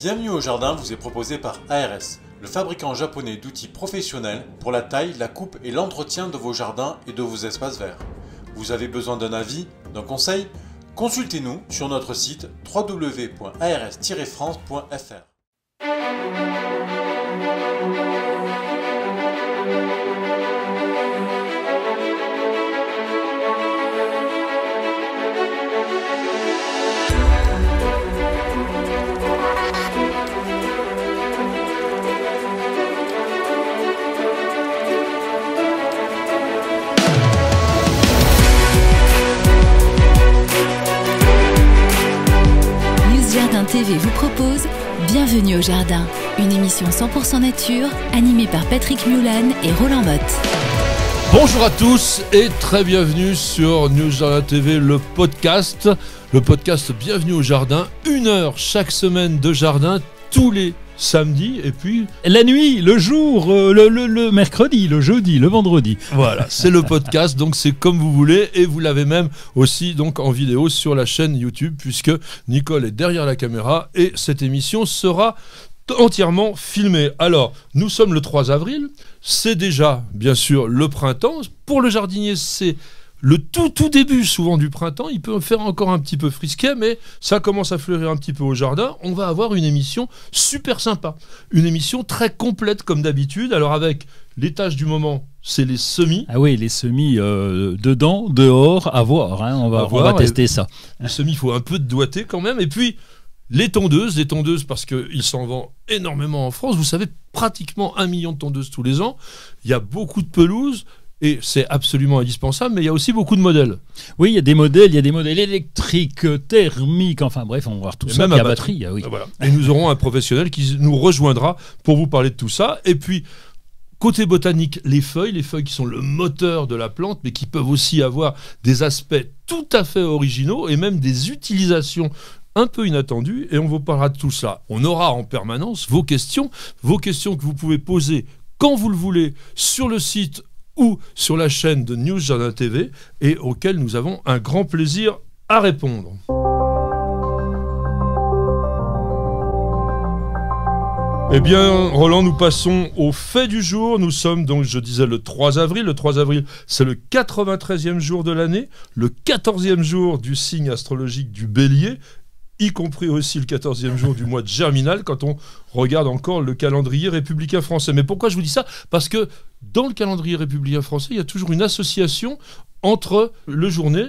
Bienvenue au jardin vous est proposé par ARS, le fabricant japonais d'outils professionnels pour la taille, la coupe et l'entretien de vos jardins et de vos espaces verts. Vous avez besoin d'un avis, d'un conseil? Consultez-nous sur notre site www.ars-france.fr. Jardin TV vous propose Bienvenue au Jardin, une émission 100% nature animée par Patrick Mulan et Roland Motte. Bonjour à tous et très bienvenue sur News Jardin TV, le podcast Bienvenue au Jardin, 1 heure chaque semaine de jardin, tous les samedis et puis la nuit, le jour, le mercredi, le jeudi, le vendredi. Voilà, c'est le podcast, donc c'est comme vous voulez et vous l'avez même aussi donc en vidéo sur la chaîne YouTube puisque Nicole est derrière la caméra et cette émission sera entièrement filmée. Alors, nous sommes le 3 avril, c'est déjà bien sûr le printemps. Pour le jardinier, c'est le tout début souvent du printemps, il peut faire encore un petit peu frisquet, mais ça commence à fleurir un petit peu au jardin. On va avoir une émission super sympa, une émission très complète comme d'habitude. Alors avec les tâches du moment, c'est les semis. Ah oui, les semis dedans, dehors, à voir. Hein, on va tester ça. Les semis, il faut un peu de doigté quand même. Et puis les tondeuses parce qu'il s'en vend énormément en France. Vous savez, pratiquement 1 million de tondeuses tous les ans. Il y a beaucoup de pelouses. Et c'est absolument indispensable, mais il y a aussi beaucoup de modèles. Oui, il y a des modèles électriques, thermiques, enfin bref, on va voir tout ça. Même à batterie. Oui. Voilà. Et nous aurons un professionnel qui nous rejoindra pour vous parler de tout ça. Et puis, côté botanique, les feuilles qui sont le moteur de la plante, mais qui peuvent aussi avoir des aspects tout à fait originaux et même des utilisations un peu inattendues. Et on vous parlera de tout ça. On aura en permanence vos questions que vous pouvez poser quand vous le voulez sur le site ou sur la chaîne de News Jardin TV et auxquels nous avons un grand plaisir à répondre. Eh bien, Roland, nous passons au fait du jour. Nous sommes donc, je disais, le 3 avril. Le 3 avril, c'est le 93e jour de l'année, le 14e jour du signe astrologique du Bélier, y compris aussi le 14e jour du mois de Germinal, quand on regarde encore le calendrier républicain français. Mais pourquoi je vous dis ça? Parce que dans le calendrier républicain français, il y a toujours une association entre la journée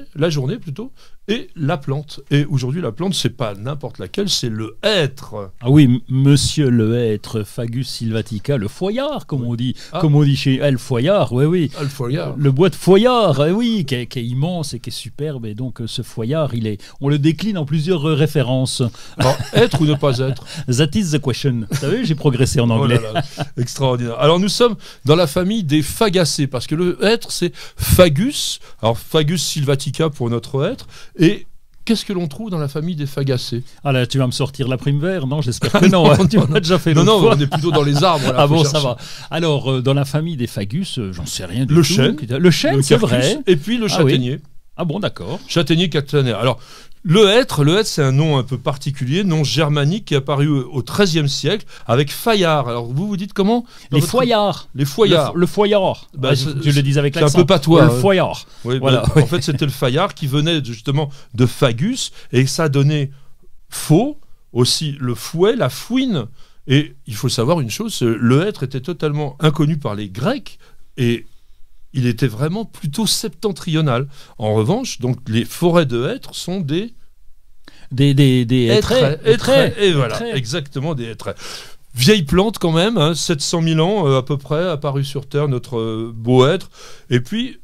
et la plante. Et aujourd'hui, la plante, c'est pas n'importe laquelle, c'est le hêtre. Ah oui, monsieur le hêtre, Fagus sylvatica, le foillard, comme on dit. Comme on dit chez le foillard, oui. Le foillard. Le bois de foillard, oui, qui est immense et qui est superbe. Et donc, ce foillard, on le décline en plusieurs références. Alors, être ou ne pas être? That is the question. Vous savez, j'ai progressé en anglais. Oh là là, extraordinaire. Alors, nous sommes dans la famille des fagacées, parce que le hêtre, c'est Fagus. Alors, Fagus sylvatica pour notre hêtre. Et qu'est-ce que l'on trouve dans la famille des fagacées? Ah là, tu vas me sortir la prime vert? Non, j'espère que non. Tu m'as déjà fait Non, on est plutôt dans les arbres. Là, ah bon, ça va. Alors, dans la famille des fagus, j'en sais rien du tout. Le chêne, c'est vrai. Et puis le châtaignier. Ah bon, d'accord. Châtaignier caténaire. Alors, le hêtre, c'est un nom un peu particulier, nom germanique qui est apparu au XIIIe siècle avec Fayard. Alors vous dites comment? Les foillards. Les foillards. Le foillard. Je le dis avec l'accent. C'est un peu patois. Le foillard. Oui, voilà. En fait, c'était le Fayard qui venait justement de Fagus et ça donnait faux, aussi le fouet, la fouine. Et il faut savoir une chose, le hêtre était totalement inconnu par les Grecs et il était vraiment plutôt septentrional. En revanche, donc les forêts de hêtres sont des hêtraies. Et voilà, exactement, des hêtraies. Vieille plante quand même, 700 000 ans à peu près, apparu sur Terre, notre beau hêtre. Et puis,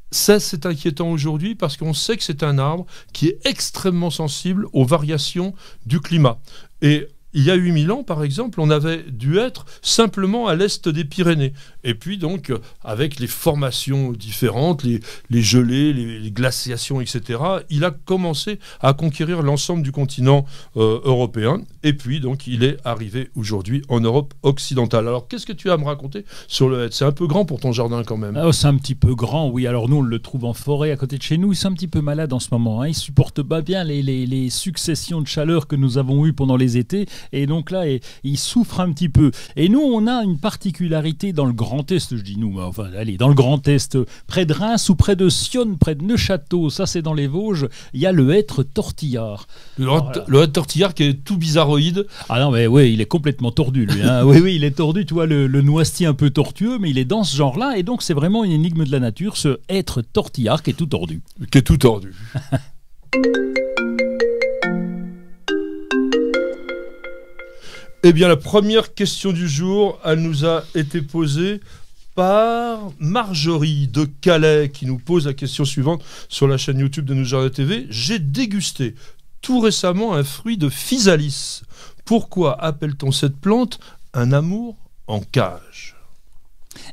ça c'est inquiétant aujourd'hui parce qu'on sait que c'est un arbre qui est extrêmement sensible aux variations du climat. Et il y a 8000 ans, par exemple, on avait dû être simplement à l'est des Pyrénées. Et puis donc, avec les formations différentes, les gelées, les glaciations, etc., il a commencé à conquérir l'ensemble du continent européen. Et puis donc, il est arrivé aujourd'hui en Europe occidentale. Alors, qu'est-ce que tu as à me raconter sur le hêtre? C'est un peu grand pour ton jardin quand même. Oh, c'est un petit peu grand, oui. Alors nous, on le trouve en forêt à côté de chez nous. Il est un petit peu malade en ce moment. Hein. Il supporte pas bien les successions de chaleur que nous avons eues pendant les étés. et donc là, il souffre un petit peu. Et nous, on a une particularité dans le Grand Est, je dis nous, mais enfin, allez, dans le Grand Est, près de Reims ou près de Sionne, près de Neufchâteau, ça c'est dans les Vosges, il y a le hêtre tortillard. Le hêtre tortillard qui est tout bizarroïde. Ah non, mais oui, il est complètement tordu, lui. Hein. Oui, il est tordu, tu vois, le noisetier un peu tortueux, mais il est dans ce genre-là, et donc c'est vraiment une énigme de la nature, ce hêtre tortillard qui est tout tordu. Qui est tout tordu. Eh bien, la première question du jour, elle nous a été posée par Marjorie de Calais qui nous pose la question suivante sur la chaîne YouTube de Nos Jardins TV. J'ai dégusté tout récemment un fruit de physalis. Pourquoi appelle-t-on cette plante un amour en cage ?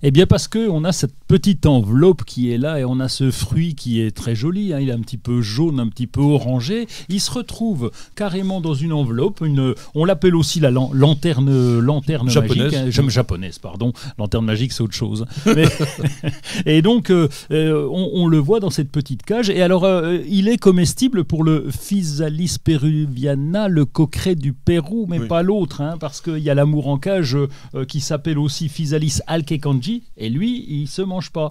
Eh bien parce qu'on a cette petite enveloppe qui est là et on a ce fruit qui est très joli, hein, il est un petit peu jaune, un petit peu orangé, il se retrouve carrément dans une enveloppe, on l'appelle aussi la lanterne japonaise. Magique, japonaise, pardon, lanterne magique c'est autre chose. Mais, et donc on le voit dans cette petite cage, et alors il est comestible pour le Physalis peruviana, le coqueret du Pérou, mais pas l'autre, hein, parce qu'il y a l'amour en cage qui s'appelle aussi Physalis alkekanji, et lui, il se mange pas.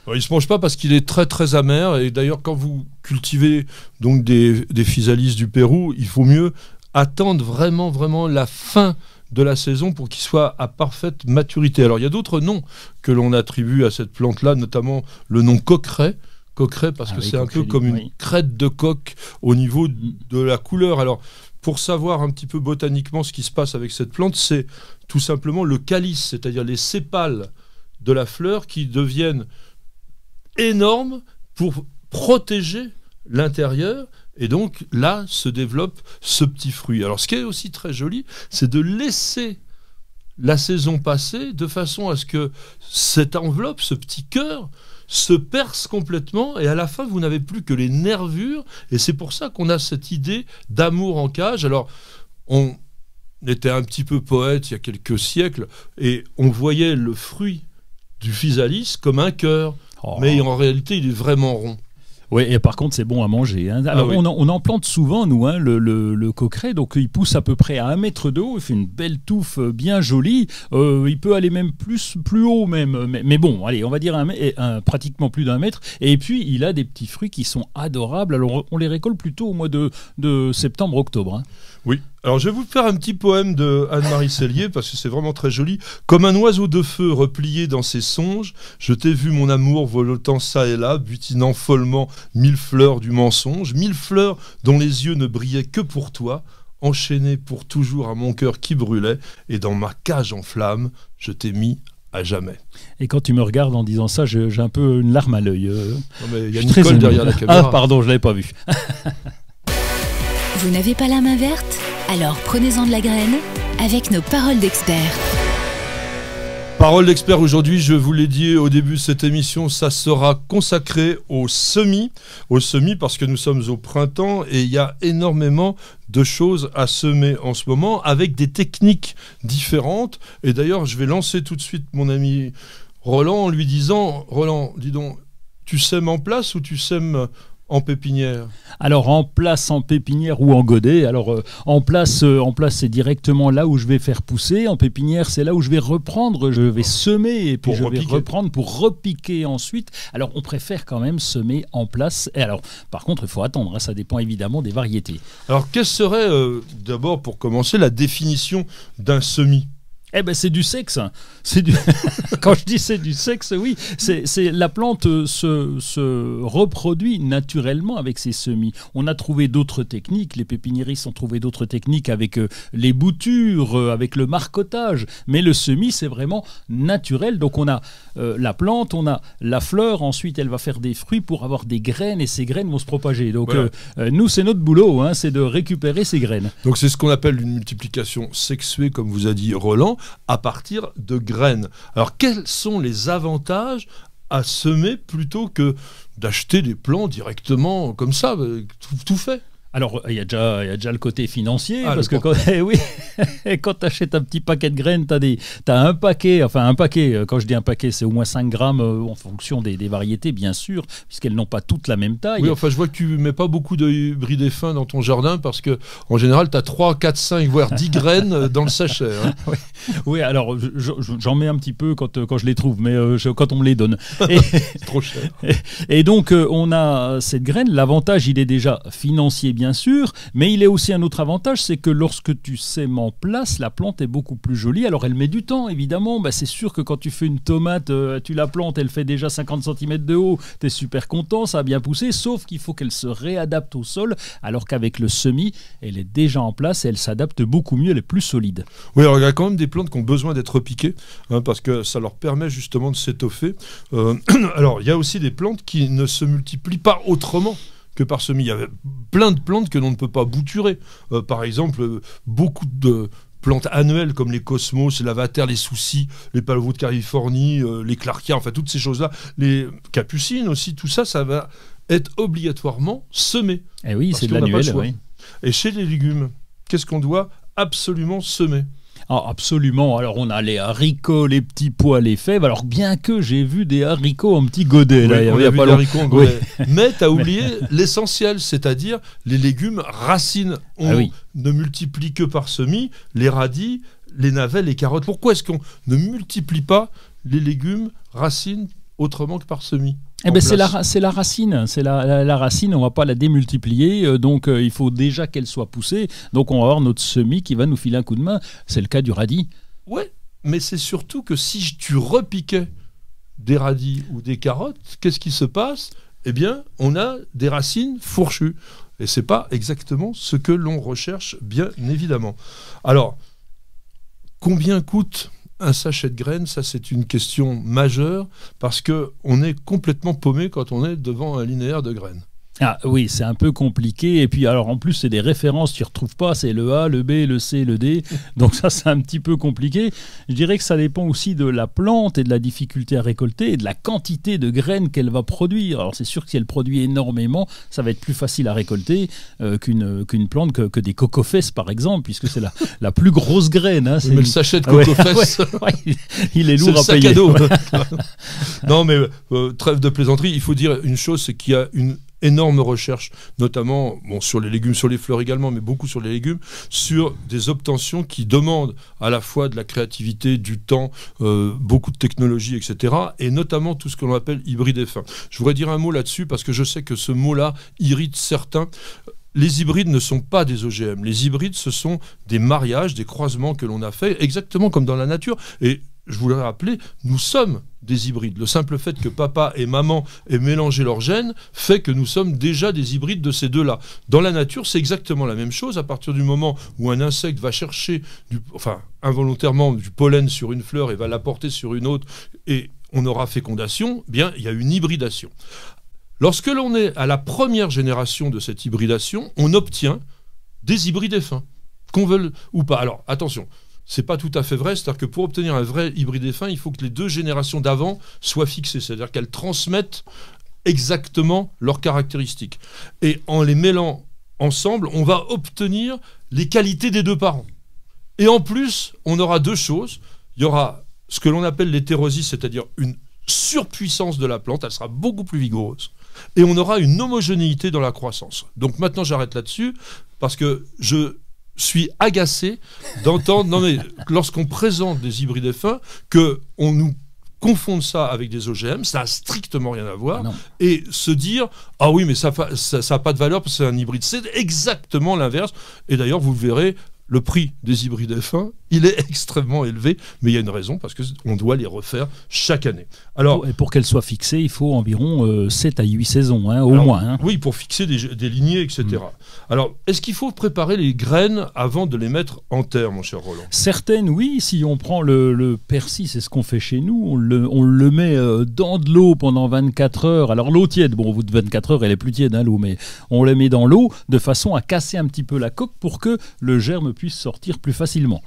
Alors, il se mange pas parce qu'il est très très amer, et d'ailleurs quand vous cultivez donc des physalis du Pérou, il faut mieux attendre vraiment la fin de la saison pour qu'il soit à parfaite maturité. Alors il y a d'autres noms que l'on attribue à cette plante-là, notamment le nom coqueret. Coqueret parce que c'est un peu comme une crête de coq au niveau de la couleur. Alors pour savoir un petit peu botaniquement ce qui se passe avec cette plante, c'est tout simplement le calice, c'est-à-dire les sépales de la fleur qui deviennent énormes pour protéger l'intérieur, et donc là se développe ce petit fruit. Alors ce qui est aussi très joli, c'est de laisser la saison passer de façon à ce que cette enveloppe, ce petit cœur, se perce complètement, et à la fin vous n'avez plus que les nervures, et c'est pour ça qu'on a cette idée d'amour en cage. Alors on était un petit peu poète il y a quelques siècles, et on voyait le fruit du physalis comme un cœur, mais en réalité il est vraiment rond. Oui, et par contre, c'est bon à manger. Hein. Alors, on en plante souvent, nous, hein, le coqueret. Donc, il pousse à peu près à 1 mètre de haut. Il fait une belle touffe bien jolie. Il peut aller même plus haut, même. Mais bon, allez, on va dire pratiquement plus d'1 mètre. Et puis, il a des petits fruits qui sont adorables. Alors, on les récolte plutôt au mois de septembre-octobre. Hein. Oui. Alors, je vais vous faire un petit poème de Anne-Marie Sellier, parce que c'est vraiment très joli. Comme un oiseau de feu replié dans ses songes, je t'ai vu, mon amour, voletant ça et là, butinant follement 1000 fleurs du mensonge, 1000 fleurs dont les yeux ne brillaient que pour toi, enchaînées pour toujours à mon cœur qui brûlait, et dans ma cage en flammes, je t'ai mis à jamais. Et quand tu me regardes en disant ça, j'ai un peu une larme à l'œil. Il y a Nicole derrière la caméra. Ah, pardon, je ne l'avais pas vu. Vous n'avez pas la main verte ? Alors prenez-en de la graine avec nos paroles d'experts. Parole d'expert aujourd'hui, je vous l'ai dit au début de cette émission, ça sera consacré au semis parce que nous sommes au printemps et il y a énormément de choses à semer en ce moment avec des techniques différentes. Et d'ailleurs, je vais lancer tout de suite mon ami Roland en lui disant, Roland, dis donc, tu sèmes en place ou tu sèmes en pépinière? Alors en place, en pépinière ou en godet. Alors en place c'est directement là où je vais faire pousser. En pépinière c'est là où je vais reprendre, je vais semer et puis je vais reprendre pour repiquer ensuite. Alors on préfère quand même semer en place. Et alors par contre il faut attendre, hein, ça dépend évidemment des variétés. Alors quelle serait d'abord pour commencer la définition d'un semis? Eh ben c'est du sexe. Quand je dis c'est du sexe, oui, c'est la plante se reproduit naturellement avec ses semis. On a trouvé d'autres techniques, les pépiniéristes ont trouvé d'autres techniques avec les boutures, avec le marcottage, mais le semis c'est vraiment naturel. Donc on a la plante, on a la fleur, ensuite elle va faire des fruits pour avoir des graines et ces graines vont se propager. Donc voilà. Nous c'est notre boulot, hein, c'est de récupérer ces graines. Donc c'est ce qu'on appelle une multiplication sexuée, comme vous a dit Roland, à partir de graines. Alors quels sont les avantages à semer plutôt que d'acheter des plants directement comme ça, tout fait? Alors, il y a déjà le côté financier, parce que oui, Et quand tu achètes un petit paquet de graines, t'as un paquet, quand je dis un paquet, c'est au moins 5 grammes en fonction des variétés, bien sûr, puisqu'elles n'ont pas toutes la même taille. Oui, enfin, je vois que tu mets pas beaucoup de hybrides fins dans ton jardin parce que, en général, tu as 3, 4, 5, voire 10 graines dans le sachet. Hein. Oui, alors j'en mets un petit peu quand je les trouve, mais quand on me les donne. C'est trop cher. Et donc, on a cette graine. L'avantage, il est déjà financier, bien sûr, mais il est aussi un autre avantage, c'est que lorsque tu sèmes en place, la plante est beaucoup plus jolie. Alors, elle met du temps, évidemment. Bah, c'est sûr que quand tu fais une tomate, tu la plantes, elle fait déjà 50 cm de haut, tu es super content, ça a bien poussé, sauf qu'il faut qu'elle se réadapte au sol, alors qu'avec le semis, elle est déjà en place et elle s'adapte beaucoup mieux, elle est plus solide. Oui, alors il y a quand même des plantes qui ont besoin d'être piquées, hein, parce que ça leur permet justement de s'étoffer. Alors, il y a aussi des plantes qui ne se multiplient pas autrement que par semis. Il y a plein de plantes que l'on ne peut pas bouturer. Par exemple, beaucoup de plantes annuelles comme les cosmos, les lavater, les soucis, les palourdes de Californie, les clarkia, enfin toutes ces choses-là, les capucines aussi, tout ça, ça va être obligatoirement semé. Eh oui, c'est de l'annuel, oui. Et chez les légumes, qu'est-ce qu'on doit absolument semer? Ah, absolument. Alors, on a les haricots, les petits pois, les fèves. Alors, bien que j'ai vu des haricots en petits godets. Oui, là, on a vu des haricots en godet. Oui. Mais tu as oublié l'essentiel, c'est-à-dire les légumes racines. On ne multiplie que par semis, les radis, les navets, les carottes. Pourquoi est-ce qu'on ne multiplie pas les légumes racines autrement que par semis? Eh ben c'est la racine, c'est la racine, on ne va pas la démultiplier, donc il faut déjà qu'elle soit poussée, donc on va avoir notre semis qui va nous filer un coup de main, c'est le cas du radis. Oui, mais c'est surtout que si tu repiquais des radis ou des carottes, qu'est-ce qui se passe? Eh bien, on a des racines fourchues, et ce n'est pas exactement ce que l'on recherche, bien évidemment. Alors, combien coûte un sachet de graines? Ça, c'est une question majeure parce qu'on est complètement paumé quand on est devant un linéaire de graines. Ah oui, c'est un peu compliqué. Et puis, alors en plus, c'est des références, tu ne retrouves pas, c'est le A, le B, le C, le D. Donc ça, c'est un petit peu compliqué. Je dirais que ça dépend aussi de la plante et de la difficulté à récolter et de la quantité de graines qu'elle va produire. Alors c'est sûr que si elle produit énormément, ça va être plus facile à récolter qu'une plante, que des cocofesses par exemple, puisque c'est la plus grosse graine. Hein. Mais le sachet de cocofesses, il est lourd à payer. C'est le sac à dos. Non mais trêve de plaisanterie, il faut dire une chose, c'est qu'il y a une énorme recherche, notamment sur les légumes, sur les fleurs également, mais beaucoup sur les légumes, sur des obtentions qui demandent à la fois de la créativité, du temps, beaucoup de technologie, etc. Et notamment tout ce que l'on appelle hybride et fin. Je voudrais dire un mot là-dessus parce que je sais que ce mot-là irrite certains. Les hybrides ne sont pas des OGM. Les hybrides, ce sont des mariages, des croisements que l'on a fait, exactement comme dans la nature. Et je voulais rappeler, nous sommes des hybrides. Le simple fait que papa et maman aient mélangé leurs gènes fait que nous sommes déjà des hybrides de ces deux-là. Dans la nature, c'est exactement la même chose. À partir du moment où un insecte va chercher, involontairement, du pollen sur une fleur et va l'apporter sur une autre, et on aura fécondation, bien, il y a une hybridation. Lorsque l'on est à la première génération de cette hybridation, on obtient des hybrides fins, qu'on veuille ou pas. Alors, attention, c'est pas tout à fait vrai, c'est-à-dire que pour obtenir un vrai hybride fin, il faut que les deux générations d'avant soient fixées, c'est-à-dire qu'elles transmettent exactement leurs caractéristiques. Et en les mêlant ensemble, on va obtenir les qualités des deux parents. Et en plus, on aura deux choses. Il y aura ce que l'on appelle l'hétérosis, c'est-à-dire une surpuissance de la plante, elle sera beaucoup plus vigoureuse. Et on aura une homogénéité dans la croissance. Donc maintenant, j'arrête là-dessus, parce que je suis agacé d'entendre, lorsqu'on présente des hybrides fins, qu'on nous confonde ça avec des OGM, ça n'a strictement rien à voir, et se dire « Ah oui, mais ça n'a pas de valeur parce que c'est un hybride ». C'est exactement l'inverse. Et d'ailleurs, vous le verrez, le prix des hybrides F1, il est extrêmement élevé, mais il y a une raison, parce qu'on doit les refaire chaque année. Alors, et pour qu'elles soient fixées, il faut environ 7 à 8 saisons, au moins. Hein. Oui, pour fixer des lignées, etc. Alors, est-ce qu'il faut préparer les graines avant de les mettre en terre, mon cher Roland? Certaines, oui. Si on prend le persil, c'est ce qu'on fait chez nous, on le met dans de l'eau pendant 24 heures. Alors, l'eau tiède, bon, au bout de 24 heures, elle est plus tiède, l'eau, mais on le met dans l'eau de façon à casser un petit peu la coque pour que le germe puisse sortir plus facilement.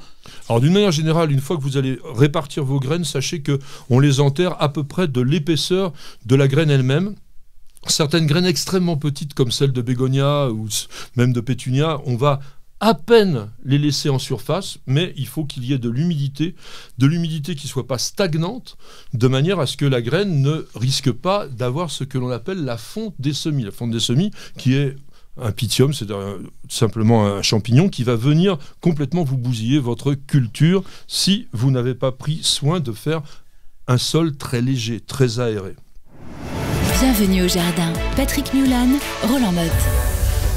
Alors d'une manière générale, une fois que vous allez répartir vos graines, sachez qu'on les enterre à peu près de l'épaisseur de la graine elle-même. Certaines graines extrêmement petites comme celle de bégonia ou même de pétunia, on va à peine les laisser en surface, mais il faut qu'il y ait de l'humidité qui ne soit pas stagnante, de manière à ce que la graine ne risque pas d'avoir ce que l'on appelle la fonte des semis. La fonte des semis qui est un pythium, c'est simplement un champignon qui va venir complètement vous bousiller votre culture si vous n'avez pas pris soin de faire un sol très léger, très aéré. Bienvenue au jardin. Patrick Mulan, Roland Motte.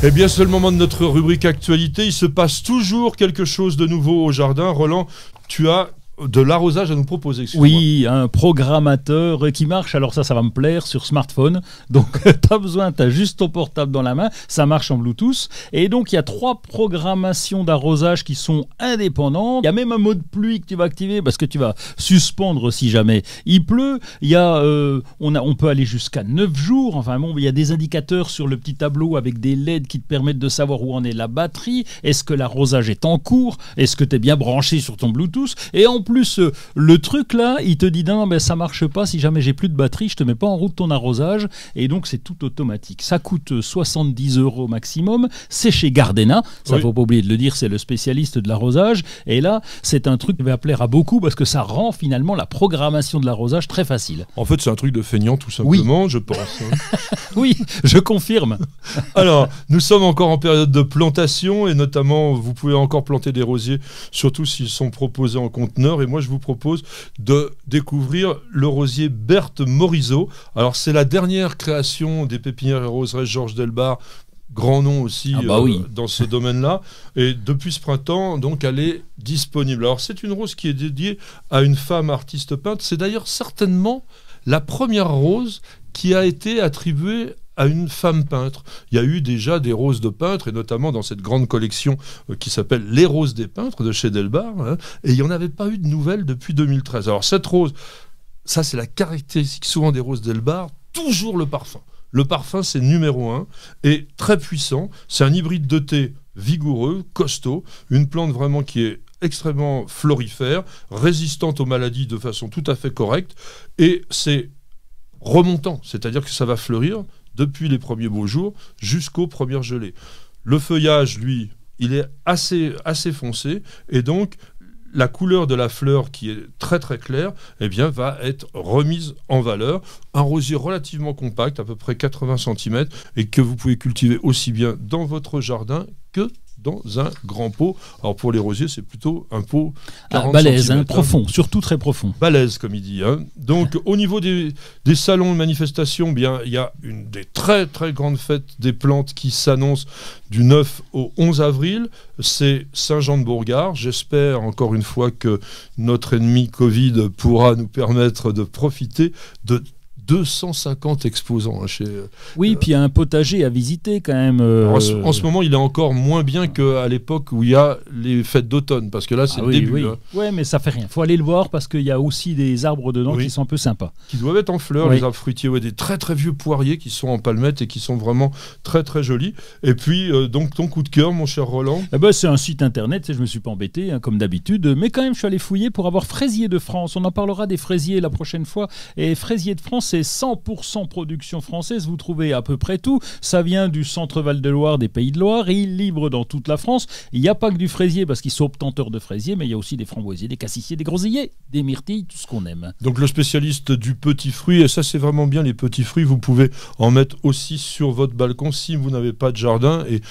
Eh bien, c'est le moment de notre rubrique actualité. Il se passe toujours quelque chose de nouveau au jardin. Roland, tu as de l'arrosage à nous proposer. Oui, un programmateur qui marche, alors ça va me plaire, sur smartphone. Donc, tu as juste ton portable dans la main, ça marche en Bluetooth. Et donc, il y a 3 programmations d'arrosage qui sont indépendantes. Il y a même un mode pluie que tu vas activer parce que tu vas suspendre si jamais il pleut. Il y a, on peut aller jusqu'à 9 jours. Enfin bon, il y a des indicateurs sur le petit tableau avec des LED qui te permettent de savoir où en est la batterie. Est-ce que l'arrosage est en cours? Est-ce que tu es bien branché sur ton Bluetooth? Et en plus, le truc là, il te dit non, ben ça marche pas, si jamais j'ai plus de batterie, je te mets pas en route ton arrosage, et donc c'est tout automatique. Ça coûte 70 € maximum, c'est chez Gardena, ça faut pas oublier de le dire, c'est le spécialiste de l'arrosage, et là c'est un truc qui va plaire à beaucoup parce que ça rend finalement la programmation de l'arrosage très facile. En fait, c'est un truc de feignant tout simplement, je pense. Oui, je confirme. Alors, nous sommes encore en période de plantation, et notamment, vous pouvez encore planter des rosiers, surtout s'ils sont proposés en conteneur. Et moi, je vous propose de découvrir le rosier Berthe Morisot. Alors, c'est la dernière création des pépinières et roseraies Georges Delbar, grand nom aussi dans ce domaine-là. Et depuis ce printemps, donc, elle est disponible. Alors, c'est une rose qui est dédiée à une femme artiste peintre. C'est d'ailleurs certainement la première rose qui a été attribuée à une femme peintre. Il y a eu déjà des roses de peintres, et notamment dans cette grande collection qui s'appelle Les Roses des Peintres de chez Delbar, et il n'y en avait pas eu de nouvelles depuis 2013. Alors cette rose, ça c'est la caractéristique souvent des roses Delbar, toujours le parfum. Le parfum, c'est numéro 1, et très puissant. C'est un hybride de thé vigoureux, costaud, une plante vraiment qui est extrêmement florifère, résistante aux maladies de façon tout à fait correcte, et c'est remontant, c'est-à-dire que ça va fleurir depuis les premiers beaux jours jusqu'aux premières gelées. Le feuillage, lui, il est assez foncé, et donc la couleur de la fleur, qui est très très claire, eh bien, va être remise en valeur. Un rosier relativement compact, à peu près 80 cm, et que vous pouvez cultiver aussi bien dans votre jardin que dans un grand pot. Alors pour les rosiers, c'est plutôt un pot 40 balèze, profond, surtout très profond. Balèze, comme il dit. Donc au niveau des salons de manifestation, bien, il y a une des très très grandes fêtes des plantes qui s'annonce du 9 au 11 avril. C'est Saint-Jean-de-Bourgard. J'espère encore une fois que notre ennemi Covid pourra nous permettre de profiter de 250 exposants chez... Oui, puis il y a un potager à visiter quand même. En ce moment, il est encore moins bien qu'à l'époque où il y a les fêtes d'automne, parce que là, c'est le début. Oui, mais ça fait rien. Il faut aller le voir parce qu'il y a aussi des arbres dedans qui sont un peu sympas. Qui doivent être en fleurs, les arbres fruitiers. Des très très vieux poiriers qui sont en palmettes et qui sont vraiment très très jolis. Et puis, donc, ton coup de cœur, mon cher Roland? C'est un site internet, je ne me suis pas embêté, comme d'habitude. Mais quand même, je suis allé fouiller pour avoir Fraisier de France. On en parlera des fraisiers la prochaine fois. Et Fraisier de France, c'est 100% production française, vous trouvez à peu près tout. Ça vient du centre Val-de-Loire, des Pays de Loire, et ils livrent dans toute la France. Il n'y a pas que du fraisier, parce qu'ils sont obtenteurs de fraisier, mais il y a aussi des framboisiers, des cassissiers, des groseilliers, des myrtilles, tout ce qu'on aime. Donc le spécialiste du petit fruit, et ça c'est vraiment bien, les petits fruits, vous pouvez en mettre aussi sur votre balcon si vous n'avez pas de jardin, et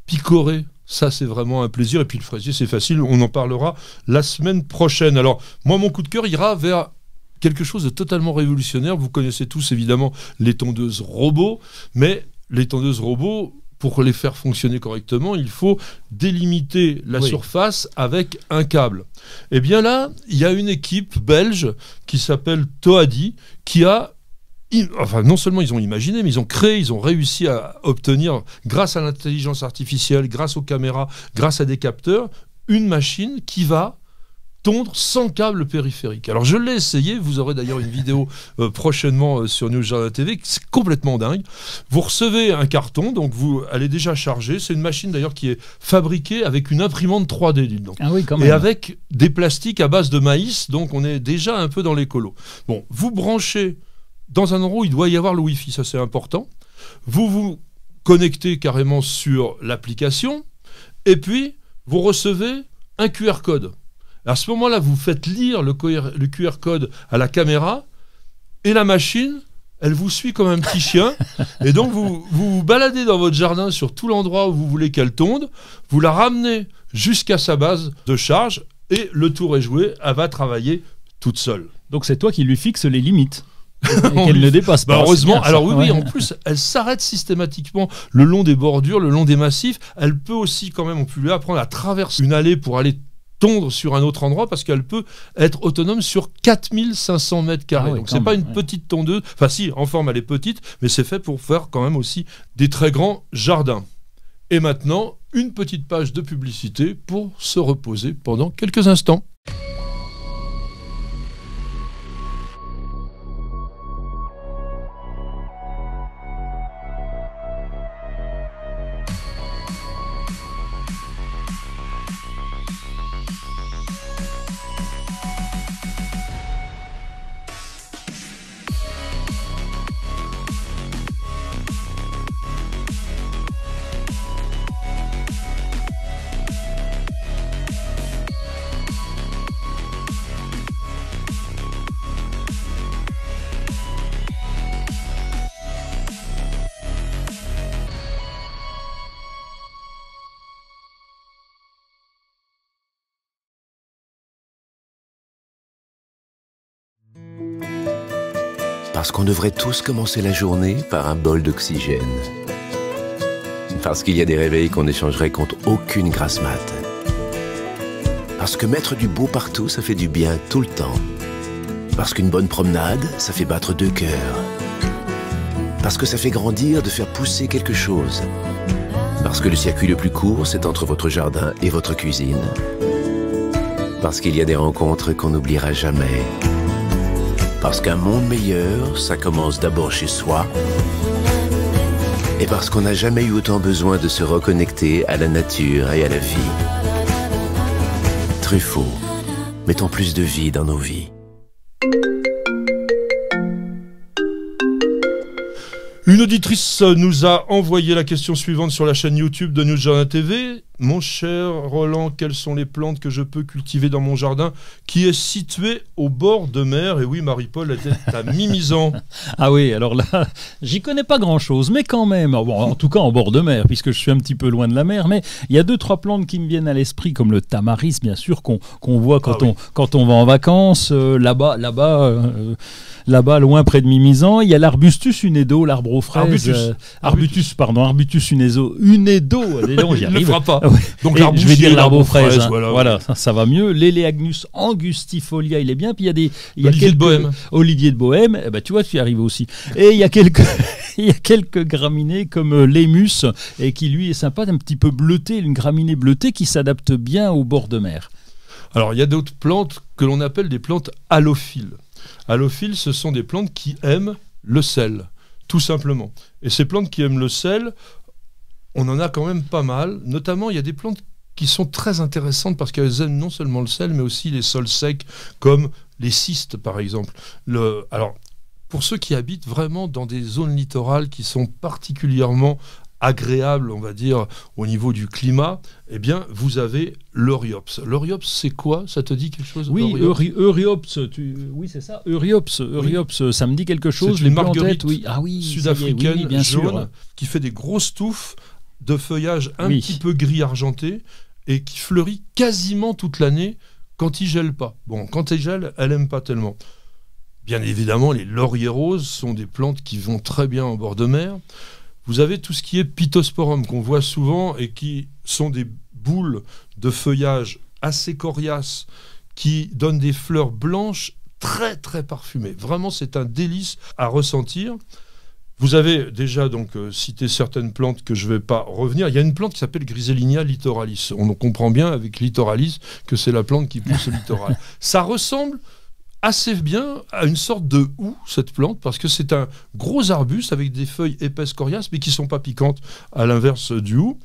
picorer. Ça, c'est vraiment un plaisir. Et puis le fraisier, c'est facile, on en parlera la semaine prochaine. Alors, moi, mon coup de cœur ira vers quelque chose de totalement révolutionnaire. Vous connaissez tous évidemment les tondeuses robots, mais les tondeuses robots, pour les faire fonctionner correctement, il faut délimiter la surface avec un câble. Et bien là, il y a une équipe belge qui s'appelle Toadi, qui a... Enfin, non seulement ils ont imaginé, mais ils ont créé, ils ont réussi à obtenir, grâce à l'intelligence artificielle, grâce aux caméras, grâce à des capteurs, une machine qui va tondre sans câble périphérique. Alors je l'ai essayé, vous aurez d'ailleurs une vidéo prochainement sur News Jardin TV, c'est complètement dingue. Vous recevez un carton, donc elle est déjà chargée, c'est une machine d'ailleurs qui est fabriquée avec une imprimante 3D, dites donc. Ah oui, quand même. Et avec des plastiques à base de maïs, donc on est déjà un peu dans l'écolo. Bon, vous branchez dans un endroit où il doit y avoir le Wi-Fi, ça c'est important. Vous vous connectez carrément sur l'application, et puis vous recevez un QR code. À ce moment-là, vous faites lire le QR code à la caméra et la machine, elle vous suit comme un petit chien. Et donc, vous vous baladez dans votre jardin sur tout l'endroit où vous voulez qu'elle tonde. Vous la ramenez jusqu'à sa base de charge et le tour est joué. Elle va travailler toute seule. Donc, c'est toi qui lui fixes les limites. Et qu'elle ne dépasse pas. Heureusement. Bien, alors oui, ouais. en plus, elle s'arrête systématiquement le long des bordures, le long des massifs. Elle peut aussi, quand même, on peut lui apprendre à traverser une allée pour aller tondre sur un autre endroit parce qu'elle peut être autonome sur 4500 mètres carrés. Ah oui, donc c'est pas une petite tondeuse. Enfin si, en forme elle est petite, mais c'est fait pour faire quand même aussi des très grands jardins. Et maintenant, une petite page de publicité pour se reposer pendant quelques instants. Parce qu'on devrait tous commencer la journée par un bol d'oxygène. Parce qu'il y a des réveils qu'on échangerait contre aucune grasse mat. Parce que mettre du beau partout, ça fait du bien tout le temps. Parce qu'une bonne promenade, ça fait battre deux cœurs. Parce que ça fait grandir de faire pousser quelque chose. Parce que le circuit le plus court, c'est entre votre jardin et votre cuisine. Parce qu'il y a des rencontres qu'on n'oubliera jamais. Parce qu'un monde meilleur, ça commence d'abord chez soi. Et parce qu'on n'a jamais eu autant besoin de se reconnecter à la nature et à la vie. Truffaut, mettons plus de vie dans nos vies. Une auditrice nous a envoyé la question suivante sur la chaîne YouTube de News Jardin TV. Mon cher Roland, quelles sont les plantes que je peux cultiver dans mon jardin qui est situé au bord de mer? Et oui, Marie-Paul était à Mimizan. Ah oui, alors là, j'y connais pas grand-chose, mais quand même, bon, en tout cas en bord de mer, puisque je suis un petit peu loin de la mer, mais il y a 2-3 plantes qui me viennent à l'esprit, comme le tamaris, bien sûr, qu'on voit quand on va en vacances, là-bas, loin près de Mimizan. Il y a l'arbustus unedo, l'arbre aux fraises. Arbutus unedo. Il ne fera pas. Donc je vais dire l'arbre aux fraises. Voilà, ça va mieux. L'Eleagnus angustifolia, il est bien. Puis il y a Olivier de Bohème. Olivier de Bohème. Eh ben, tu vois, tu y arrives aussi. Et il y a quelques graminées comme l'émus, et qui lui est sympa, un petit peu bleuté, une graminée bleutée qui s'adapte bien au bord de mer. Alors il y a d'autres plantes que l'on appelle des plantes halophiles. Halophiles, ce sont des plantes qui aiment le sel, tout simplement. Et ces plantes qui aiment le sel, on en a quand même pas mal. Notamment, il y a des plantes qui sont très intéressantes parce qu'elles aiment non seulement le sel, mais aussi les sols secs, comme les cystes, par exemple. Alors, pour ceux qui habitent vraiment dans des zones littorales qui sont particulièrement agréable, on va dire, au niveau du climat, eh bien, vous avez l'Euryops. L'Euryops, c'est quoi? Ça te dit quelque chose? Oui, Euryops, oui, c'est ça. Euryops, ça me dit quelque chose. C'est une marguerite sud-africaine jaune sûr. Qui fait des grosses touffes de feuillage un petit peu gris argenté et qui fleurit quasiment toute l'année quand il gèle pas. Bon, quand il gèle, elle aime pas tellement. Bien évidemment, les lauriers roses sont des plantes qui vont très bien en bord de mer. Vous avez tout ce qui est Pittosporum qu'on voit souvent et qui sont des boules de feuillage assez coriaces qui donnent des fleurs blanches très très parfumées. Vraiment, c'est un délice à ressentir. Vous avez déjà donc cité certaines plantes que je ne vais pas revenir. Il y a une plante qui s'appelle Griselinia littoralis. On comprend bien avec littoralis que c'est la plante qui pousse au littoral. Ça ressemble assez bien à une sorte de houx, cette plante, parce que c'est un gros arbuste avec des feuilles épaisses coriaces, mais qui ne sont pas piquantes, à l'inverse du houx.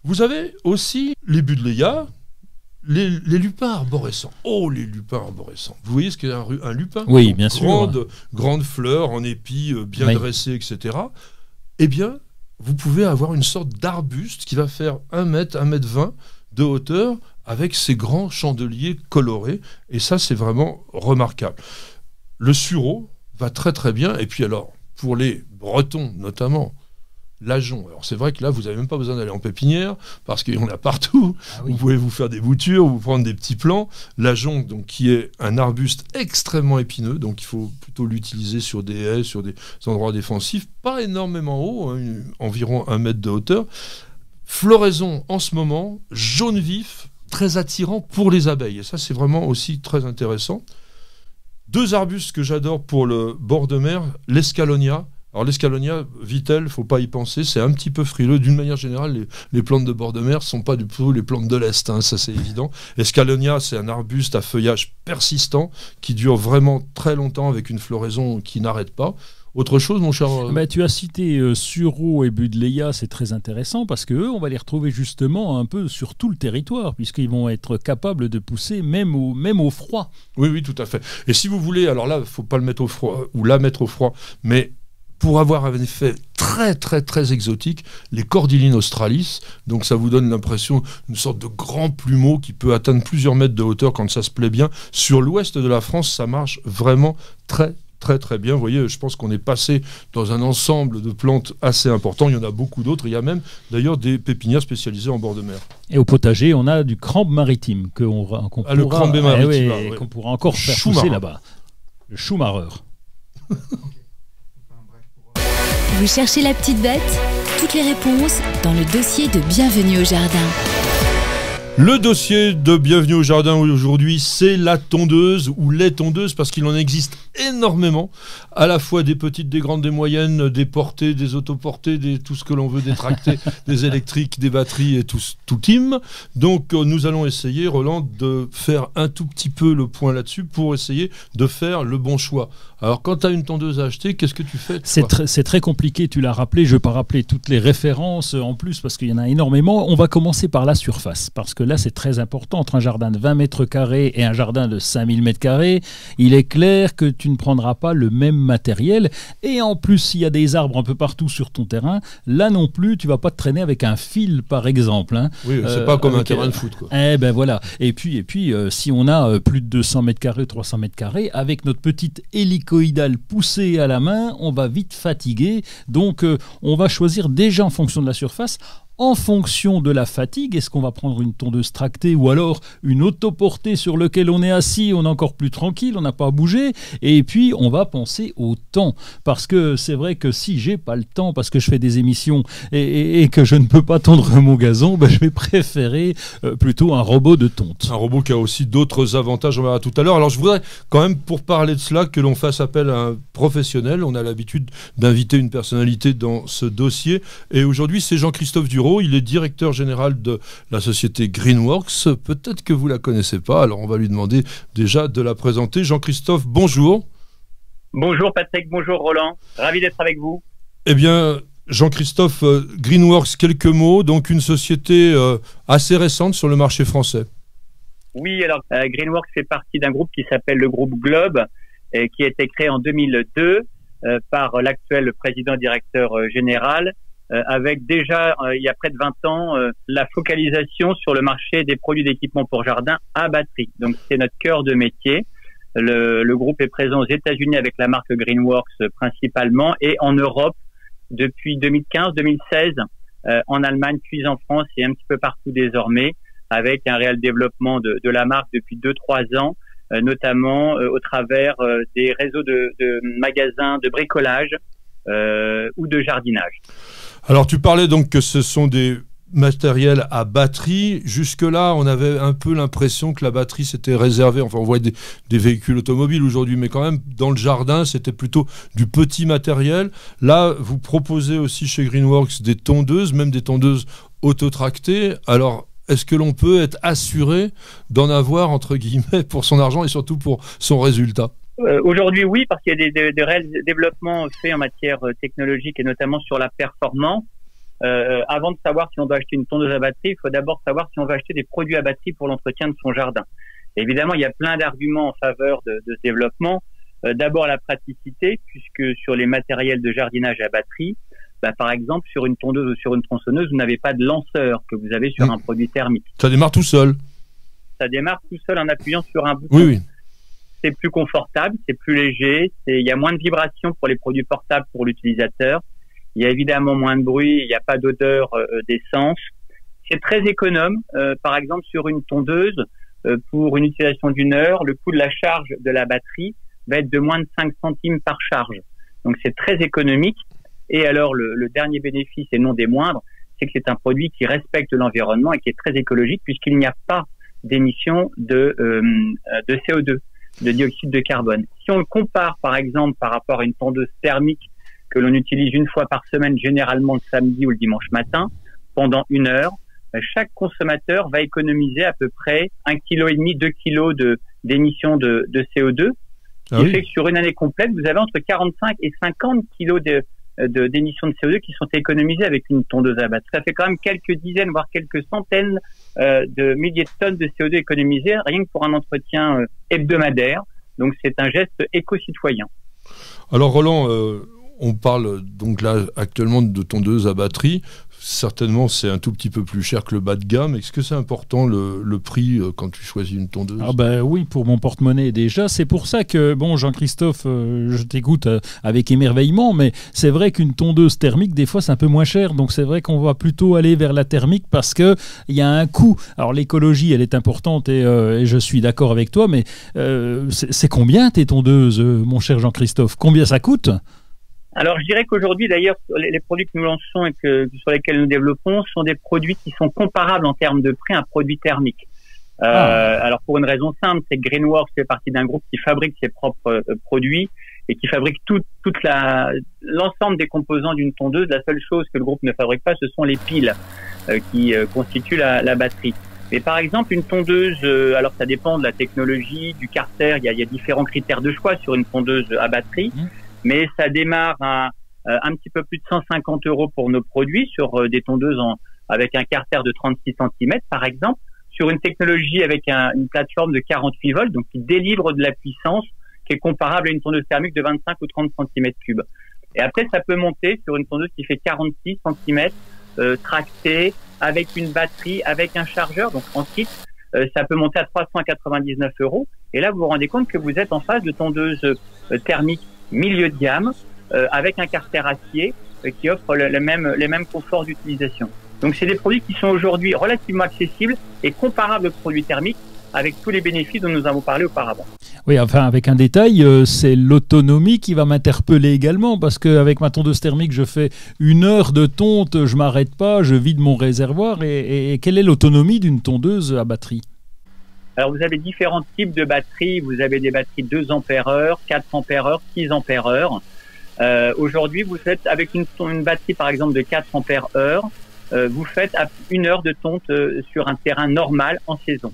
Vous avez aussi les buddleia, les lupins arborescents. Oh, les lupins arborescents. Vous voyez ce qu'est un lupin? Oui, bien sûr. Grande fleur, en épi, bien dressé, etc. Eh bien, vous pouvez avoir une sorte d'arbuste qui va faire 1 mètre, 1,20 m, de hauteur avec ces grands chandeliers colorés. Et ça, c'est vraiment remarquable. Le sureau va très très bien. Et puis alors, pour les Bretons notamment, l'ajonc. Alors c'est vrai que là, vous n'avez même pas besoin d'aller en pépinière, parce qu'il y en a partout. Ah oui. Vous pouvez vous faire des boutures, vous prendre des petits plants. L'ajonc, donc, qui est un arbuste extrêmement épineux, donc il faut plutôt l'utiliser sur des haies, sur des endroits défensifs, pas énormément haut, hein, environ 1 mètre de hauteur. Floraison en ce moment, jaune vif, très attirant pour les abeilles. Et ça, c'est vraiment aussi très intéressant. 2 arbustes que j'adore pour le bord de mer, l'escalonia. Alors l'escalonia, Vittel, il ne faut pas y penser, c'est un petit peu frileux. D'une manière générale, les plantes de bord de mer ne sont pas du tout les plantes de l'Est, hein, ça c'est évident. L'escalonia, c'est un arbuste à feuillage persistant qui dure vraiment très longtemps avec une floraison qui n'arrête pas. Autre chose, mon cher... Tu as cité sureau et Buddleia, c'est très intéressant parce qu'eux, on va les retrouver justement un peu sur tout le territoire, puisqu'ils vont être capables de pousser même au froid. Oui, oui, tout à fait. Et si vous voulez, alors là, il ne faut pas le mettre au froid, ou la mettre au froid, mais pour avoir un effet très très très exotique, les Cordylines australis, donc ça vous donne l'impression d'une sorte de grand plumeau qui peut atteindre plusieurs mètres de hauteur quand ça se plaît bien. Sur l'ouest de la France, ça marche vraiment très très très bien. Vous voyez, je pense qu'on est passé dans un ensemble de plantes assez important. Il y en a beaucoup d'autres. Il y a même d'ailleurs des pépinières spécialisées en bord de mer. Et au potager, on a du crambe maritime qu'on le crambe maritime, qu'on pourra encore faire pousser là-bas. Le choumareur. Vous cherchez la petite bête? Toutes les réponses dans le dossier de Bienvenue au Jardin. Le dossier de Bienvenue au Jardin aujourd'hui, c'est la tondeuse ou les tondeuses, parce qu'il en existe énormément, à la fois des petites, des grandes, des moyennes, des portées, des autoportées, tout ce que l'on veut, des tractés, des électriques, des batteries et tout team. Donc nous allons essayer, Roland, de faire un tout petit peu le point là-dessus pour essayer de faire le bon choix. Alors quand tu as une tondeuse à acheter, qu'est-ce que tu fais? C'est très compliqué, tu l'as rappelé, je ne vais pas rappeler toutes les références en plus parce qu'il y en a énormément. On va commencer par la surface, parce que là c'est très important. Entre un jardin de 20 mètres carrés et un jardin de 5000 mètres carrés, il est clair que tu ne prendras pas le même matériel. Et en plus, s'il y a des arbres un peu partout sur ton terrain, là non plus, tu ne vas pas te traîner avec un fil, par exemple. Hein. Oui, c'est pas comme un terrain de foot, quoi. Eh ben voilà. Et puis si on a plus de 200 mètres carrés, 300 mètres carrés, avec notre petite hélicoïdale poussée à la main, on va vite fatiguer. Donc, on va choisir déjà en fonction de la surface. En fonction de la fatigue, est-ce qu'on va prendre une tondeuse tractée ou alors une autoportée sur laquelle on est assis, on est encore plus tranquille, on n'a pas à bouger. Et puis, on va penser au temps. Parce que c'est vrai que si j'ai pas le temps, parce que je fais des émissions et que je ne peux pas tondre mon gazon, je vais préférer plutôt un robot de tonte. Un robot qui a aussi d'autres avantages, on verra tout à l'heure. Alors, je voudrais quand même, pour parler de cela, que l'on fasse appel à un professionnel. On a l'habitude d'inviter une personnalité dans ce dossier. Et aujourd'hui, c'est Jean-Christophe Duro. Il est directeur général de la société Greenworks. Peut-être que vous ne la connaissez pas, alors on va lui demander déjà de la présenter. Jean-Christophe, bonjour. Bonjour Patrick, bonjour Roland. Ravi d'être avec vous. Eh bien, Jean-Christophe, Greenworks, quelques mots. Donc une société assez récente sur le marché français. Oui, alors Greenworks fait partie d'un groupe qui s'appelle le groupe Globe, qui a été créé en 2002 par l'actuel président-directeur général. Avec déjà, il y a près de 20 ans, la focalisation sur le marché des produits d'équipement pour jardin à batterie. Donc, c'est notre cœur de métier. Le groupe est présent aux États-Unis avec la marque Greenworks principalement et en Europe depuis 2015-2016, en Allemagne, puis en France et un petit peu partout désormais, avec un réel développement de la marque depuis 2-3 ans, notamment au travers des réseaux de magasins de bricolage ou de jardinage. Alors tu parlais donc que ce sont des matériels à batterie. Jusque-là, on avait un peu l'impression que la batterie s'était réservée. Enfin, on voit des véhicules automobiles aujourd'hui, mais quand même, dans le jardin, c'était plutôt du petit matériel. Là, vous proposez aussi chez Greenworks des tondeuses, même des tondeuses autotractées. Alors, est-ce que l'on peut être assuré d'en avoir, entre guillemets, pour son argent et surtout pour son résultat ? Aujourd'hui, oui, parce qu'il y a des réels développements faits en matière technologique et notamment sur la performance. Avant de savoir si on doit acheter une tondeuse à batterie, il faut d'abord savoir si on va acheter des produits à batterie pour l'entretien de son jardin. Et évidemment, il y a plein d'arguments en faveur de ce développement. D'abord, la praticité, puisque sur les matériels de jardinage à batterie, par exemple, sur une tondeuse ou sur une tronçonneuse, vous n'avez pas de lanceur que vous avez sur un produit thermique. Ça démarre tout seul. Ça démarre tout seul en appuyant sur un bouton. Oui, oui. C'est plus confortable, c'est plus léger, il y a moins de vibrations pour les produits portables pour l'utilisateur. Il y a évidemment moins de bruit, il n'y a pas d'odeur d'essence. C'est très économe. Par exemple, sur une tondeuse, pour une utilisation d'1 heure, le coût de la charge de la batterie va être de moins de 5 centimes par charge. Donc c'est très économique. Et alors le dernier bénéfice, et non des moindres, c'est que c'est un produit qui respecte l'environnement et qui est très écologique puisqu'il n'y a pas d'émission de CO2, de dioxyde de carbone. Si on le compare par exemple par rapport à une tondeuse thermique que l'on utilise une fois par semaine, généralement le samedi ou le dimanche matin, pendant 1 heure, chaque consommateur va économiser à peu près 1,5 kg, 2 kg d'émissions de CO2, ce qui fait que sur une année complète, vous avez entre 45 et 50 kg d'émissions de CO2 qui sont économisées avec une tondeuse à batterie. Ça fait quand même quelques dizaines, voire quelques centaines de milliers de tonnes de CO2 économisées, rien que pour un entretien hebdomadaire. Donc c'est un geste éco-citoyen. Alors Roland, on parle donc là actuellement de tondeuse à batterie. Certainement, c'est un tout petit peu plus cher que le bas de gamme. Est-ce que c'est important le prix quand tu choisis une tondeuse? Ah ben oui, pour mon porte-monnaie déjà. C'est pour ça que, bon, Jean-Christophe, je t'écoute avec émerveillement, mais c'est vrai qu'une tondeuse thermique, des fois, c'est un peu moins cher. Donc c'est vrai qu'on va plutôt aller vers la thermique parce qu'il y a un coût. Alors l'écologie, elle est importante et je suis d'accord avec toi, mais c'est combien tes tondeuses, mon cher Jean-Christophe? Combien ça coûte? Alors, je dirais qu'aujourd'hui, d'ailleurs, les produits que nous lançons et sur lesquels nous développons sont des produits qui sont comparables en termes de prix à un produit thermique. Alors, pour une raison simple, c'est que Greenworks fait partie d'un groupe qui fabrique ses propres produits et qui fabrique l'ensemble des composants d'une tondeuse. La seule chose que le groupe ne fabrique pas, ce sont les piles qui constituent la batterie. Mais par exemple, une tondeuse, alors ça dépend de la technologie, du carter, il y a différents critères de choix sur une tondeuse à batterie. Mais ça démarre à un petit peu plus de 150 € pour nos produits sur des tondeuses avec un carter de 36 cm par exemple, sur une technologie avec une plateforme de 48 volts, donc qui délivre de la puissance qui est comparable à une tondeuse thermique de 25 ou 30 cm3. Et après, ça peut monter sur une tondeuse qui fait 46 cm, tractée, avec une batterie, avec un chargeur. Donc ensuite, ça peut monter à 399 €. Et là, vous vous rendez compte que vous êtes en phase de tondeuse thermique milieu de gamme, avec un carter acier qui offre les mêmes conforts d'utilisation. Donc c'est des produits qui sont aujourd'hui relativement accessibles et comparables aux produits thermiques avec tous les bénéfices dont nous avons parlé auparavant. Oui, enfin avec un détail, c'est l'autonomie qui va m'interpeller également, parce qu'avec ma tondeuse thermique, je fais 1 heure de tonte, je m'arrête pas, je vide mon réservoir. Et quelle est l'autonomie d'une tondeuse à batterie ? Alors, vous avez différents types de batteries. Vous avez des batteries 2 ampères-heure, 4 ampères-heure, 6 ampères-heure. Aujourd'hui, vous faites avec une batterie, par exemple, de 4 ampères-heure, vous faites 1 heure de tonte sur un terrain normal en saison.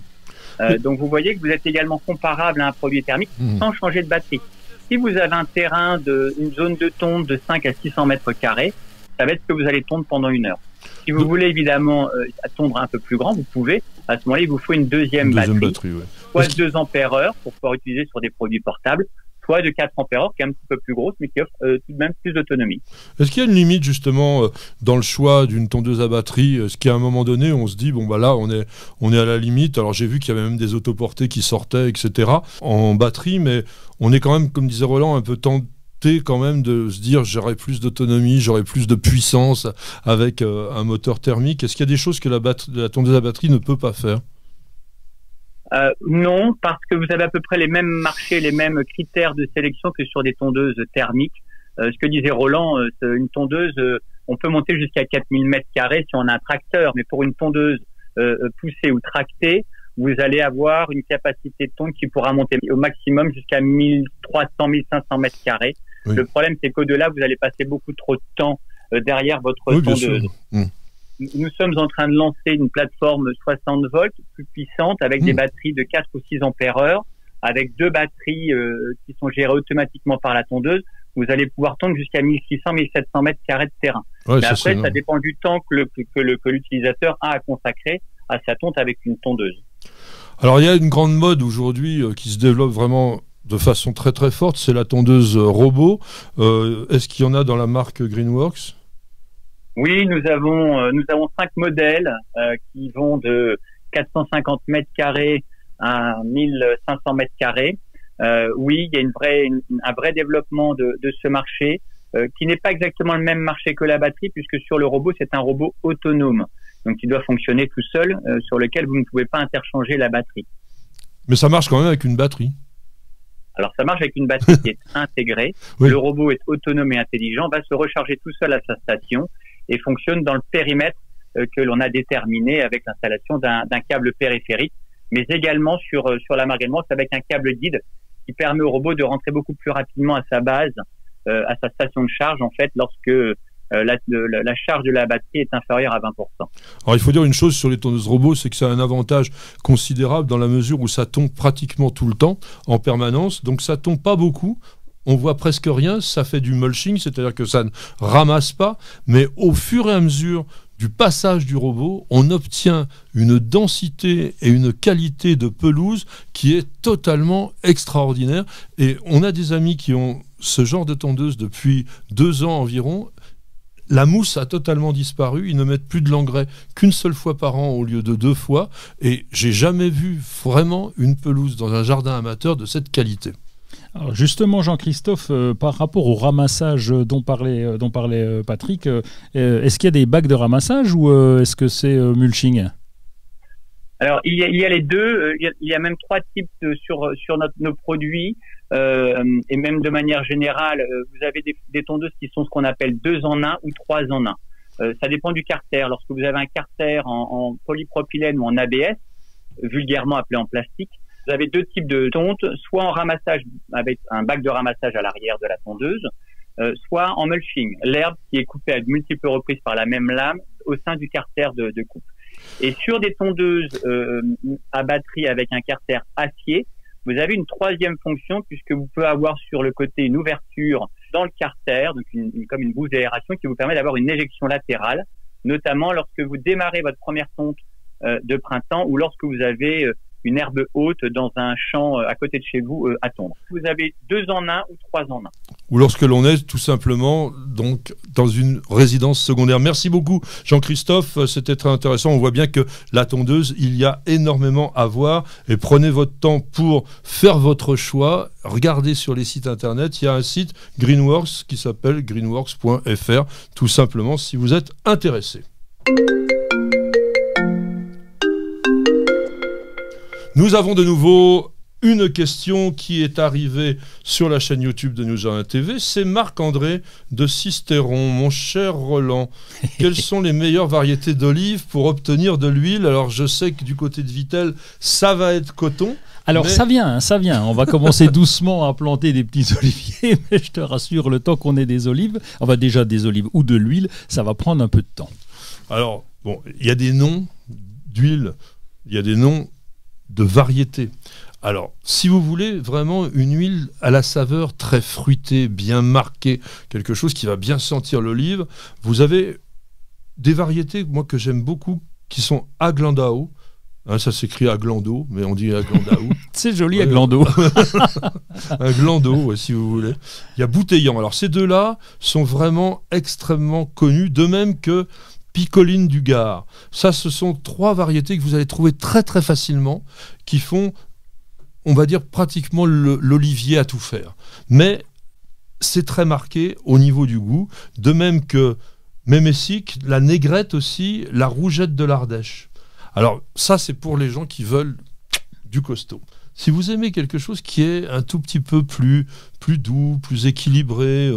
Donc, vous voyez que vous êtes également comparable à un produit thermique sans changer de batterie. Si vous avez un terrain une zone de tonte de 5 à 600 mètres carrés, ça va être que vous allez tondre pendant 1 heure. Si vous voulez évidemment tondre un peu plus grand, vous pouvez. À ce moment-là, il vous faut une deuxième batterie ouais. Soit 2 ampères-heure pour pouvoir utiliser sur des produits portables, soit de 4 ampères-heure qui est un petit peu plus grosse, mais qui offre tout de même plus d'autonomie. Est-ce qu'il y a une limite justement dans le choix d'une tondeuse à batterie? Est-ce qu'à un moment donné, on se dit, bon bah là, on est à la limite. Alors j'ai vu qu'il y avait même des autoportées qui sortaient, etc. en batterie, mais on est quand même, comme disait Roland, un peu tenté quand même de se dire j'aurai plus d'autonomie, j'aurai plus de puissance avec un moteur thermique. Est-ce qu'il y a des choses que la tondeuse à batterie ne peut pas faire? Non, parce que vous avez à peu près les mêmes marchés, les mêmes critères de sélection que sur des tondeuses thermiques. Ce que disait Roland, une tondeuse, on peut monter jusqu'à 4000 m² si on a un tracteur, mais pour une tondeuse poussée ou tractée, vous allez avoir une capacité de tonte qui pourra monter au maximum jusqu'à 1300-1500 m². Oui. Le problème, c'est qu'au-delà, vous allez passer beaucoup trop de temps derrière votre tondeuse. Nous sommes en train de lancer une plateforme 60 volts plus puissante avec des batteries de 4 ou 6 ampères-heure, avec 2 batteries qui sont gérées automatiquement par la tondeuse. Vous allez pouvoir tondre jusqu'à 1600-1700 m² de terrain. Ouais, mais après, ça dépend du temps que l'utilisateur a à consacrer à sa tonte avec une tondeuse. Alors, il y a une grande mode aujourd'hui qui se développe vraiment de façon très très forte, c'est la tondeuse robot. Est-ce qu'il y en a dans la marque Greenworks ? Oui, nous avons 5 modèles qui vont de 450 mètres carrés à 1500 mètres carrés. Oui, il y a un vrai développement de ce marché qui n'est pas exactement le même marché que la batterie, puisque sur le robot, c'est un robot autonome, donc qui doit fonctionner tout seul, sur lequel vous ne pouvez pas interchanger la batterie. Mais ça marche quand même avec une batterie. Alors ça marche avec une batterie qui est intégrée. Oui. Le robot est autonome et intelligent, va se recharger tout seul à sa station et fonctionne dans le périmètre que l'on a déterminé avec l'installation d'un câble périphérique, mais également sur la marque Greenworks avec un câble guide qui permet au robot de rentrer beaucoup plus rapidement à sa base, à sa station de charge en fait, lorsque la charge de la batterie est inférieure à 20%. Alors il faut dire une chose sur les tondeuses robots, c'est que ça a un avantage considérable dans la mesure où ça tombe pratiquement tout le temps, en permanence, donc ça tombe pas beaucoup. On voit presque rien, ça fait du mulching, c'est-à-dire que ça ne ramasse pas, mais au fur et à mesure du passage du robot, on obtient une densité et une qualité de pelouse qui est totalement extraordinaire. Et on a des amis qui ont ce genre de tondeuse depuis 2 ans environ. La mousse a totalement disparu, ils ne mettent plus de l'engrais qu'une seule fois par an au lieu de 2 fois, et j'ai jamais vu vraiment une pelouse dans un jardin amateur de cette qualité. Alors justement, Jean-Christophe, par rapport au ramassage dont parlait Patrick, est-ce qu'il y a des bacs de ramassage ou est-ce que c'est mulching? Alors il y a les deux, il y a même 3 types sur nos produits, et même de manière générale, vous avez des tondeuses qui sont ce qu'on appelle 2 en 1 ou 3 en 1. Ça dépend du carter. Lorsque vous avez un carter en polypropylène ou en ABS, vulgairement appelé en plastique, vous avez 2 types de tontes, soit en ramassage avec un bac de ramassage à l'arrière de la tondeuse, soit en mulching, l'herbe qui est coupée à de multiples reprises par la même lame au sein du carter de coupe. Et sur des tondeuses à batterie avec un carter acier, vous avez une 3e fonction, puisque vous pouvez avoir sur le côté une ouverture dans le carter, donc comme une bouche d'aération qui vous permet d'avoir une éjection latérale, notamment lorsque vous démarrez votre première tonte de printemps ou lorsque vous avez une herbe haute dans un champ à côté de chez vous à tondre. Vous avez 2 en 1 ou 3 en 1. Ou lorsque l'on est tout simplement donc dans une résidence secondaire. Merci beaucoup Jean-Christophe, c'était très intéressant. On voit bien que la tondeuse, il y a énormément à voir, et prenez votre temps pour faire votre choix. Regardez sur les sites internet, il y a un site Greenworks qui s'appelle greenworks.fr, tout simplement si vous êtes intéressé. Nous avons de nouveau une question qui est arrivée sur la chaîne YouTube de News Jardin TV. C'est Marc-André de Sisteron. Mon cher Roland, quelles sont les meilleures variétés d'olives pour obtenir de l'huile? Alors je sais que du côté de Vittel, ça va être coton. Alors ça vient. On va commencer doucement à planter des petits oliviers, mais je te rassure, le temps qu'on ait des olives, enfin déjà des olives ou de l'huile, ça va prendre un peu de temps. Alors, bon, il y a des noms d'huile, il y a des noms de variétés. Alors, si vous voulez vraiment une huile à la saveur très fruitée, bien marquée, quelque chose qui va bien sentir l'olive, vous avez des variétés, moi, que j'aime beaucoup, qui sont Aglandao. Hein, ça s'écrit Aglando, mais on dit Aglandao. C'est joli, Aglando. Aglando, ouais, si vous voulez. Il y a Bouteillant. Alors, ces deux-là sont vraiment extrêmement connus, de même que Picoline du Gard. Ça, ce sont 3 variétés que vous allez trouver très très facilement, qui font, on va dire, pratiquement l'olivier à tout faire. Mais c'est très marqué au niveau du goût, de même que Mémessic, la Négrette aussi, la Rougette de l'Ardèche. Alors ça, c'est pour les gens qui veulent du costaud. Si vous aimez quelque chose qui est un tout petit peu plus doux, plus équilibré,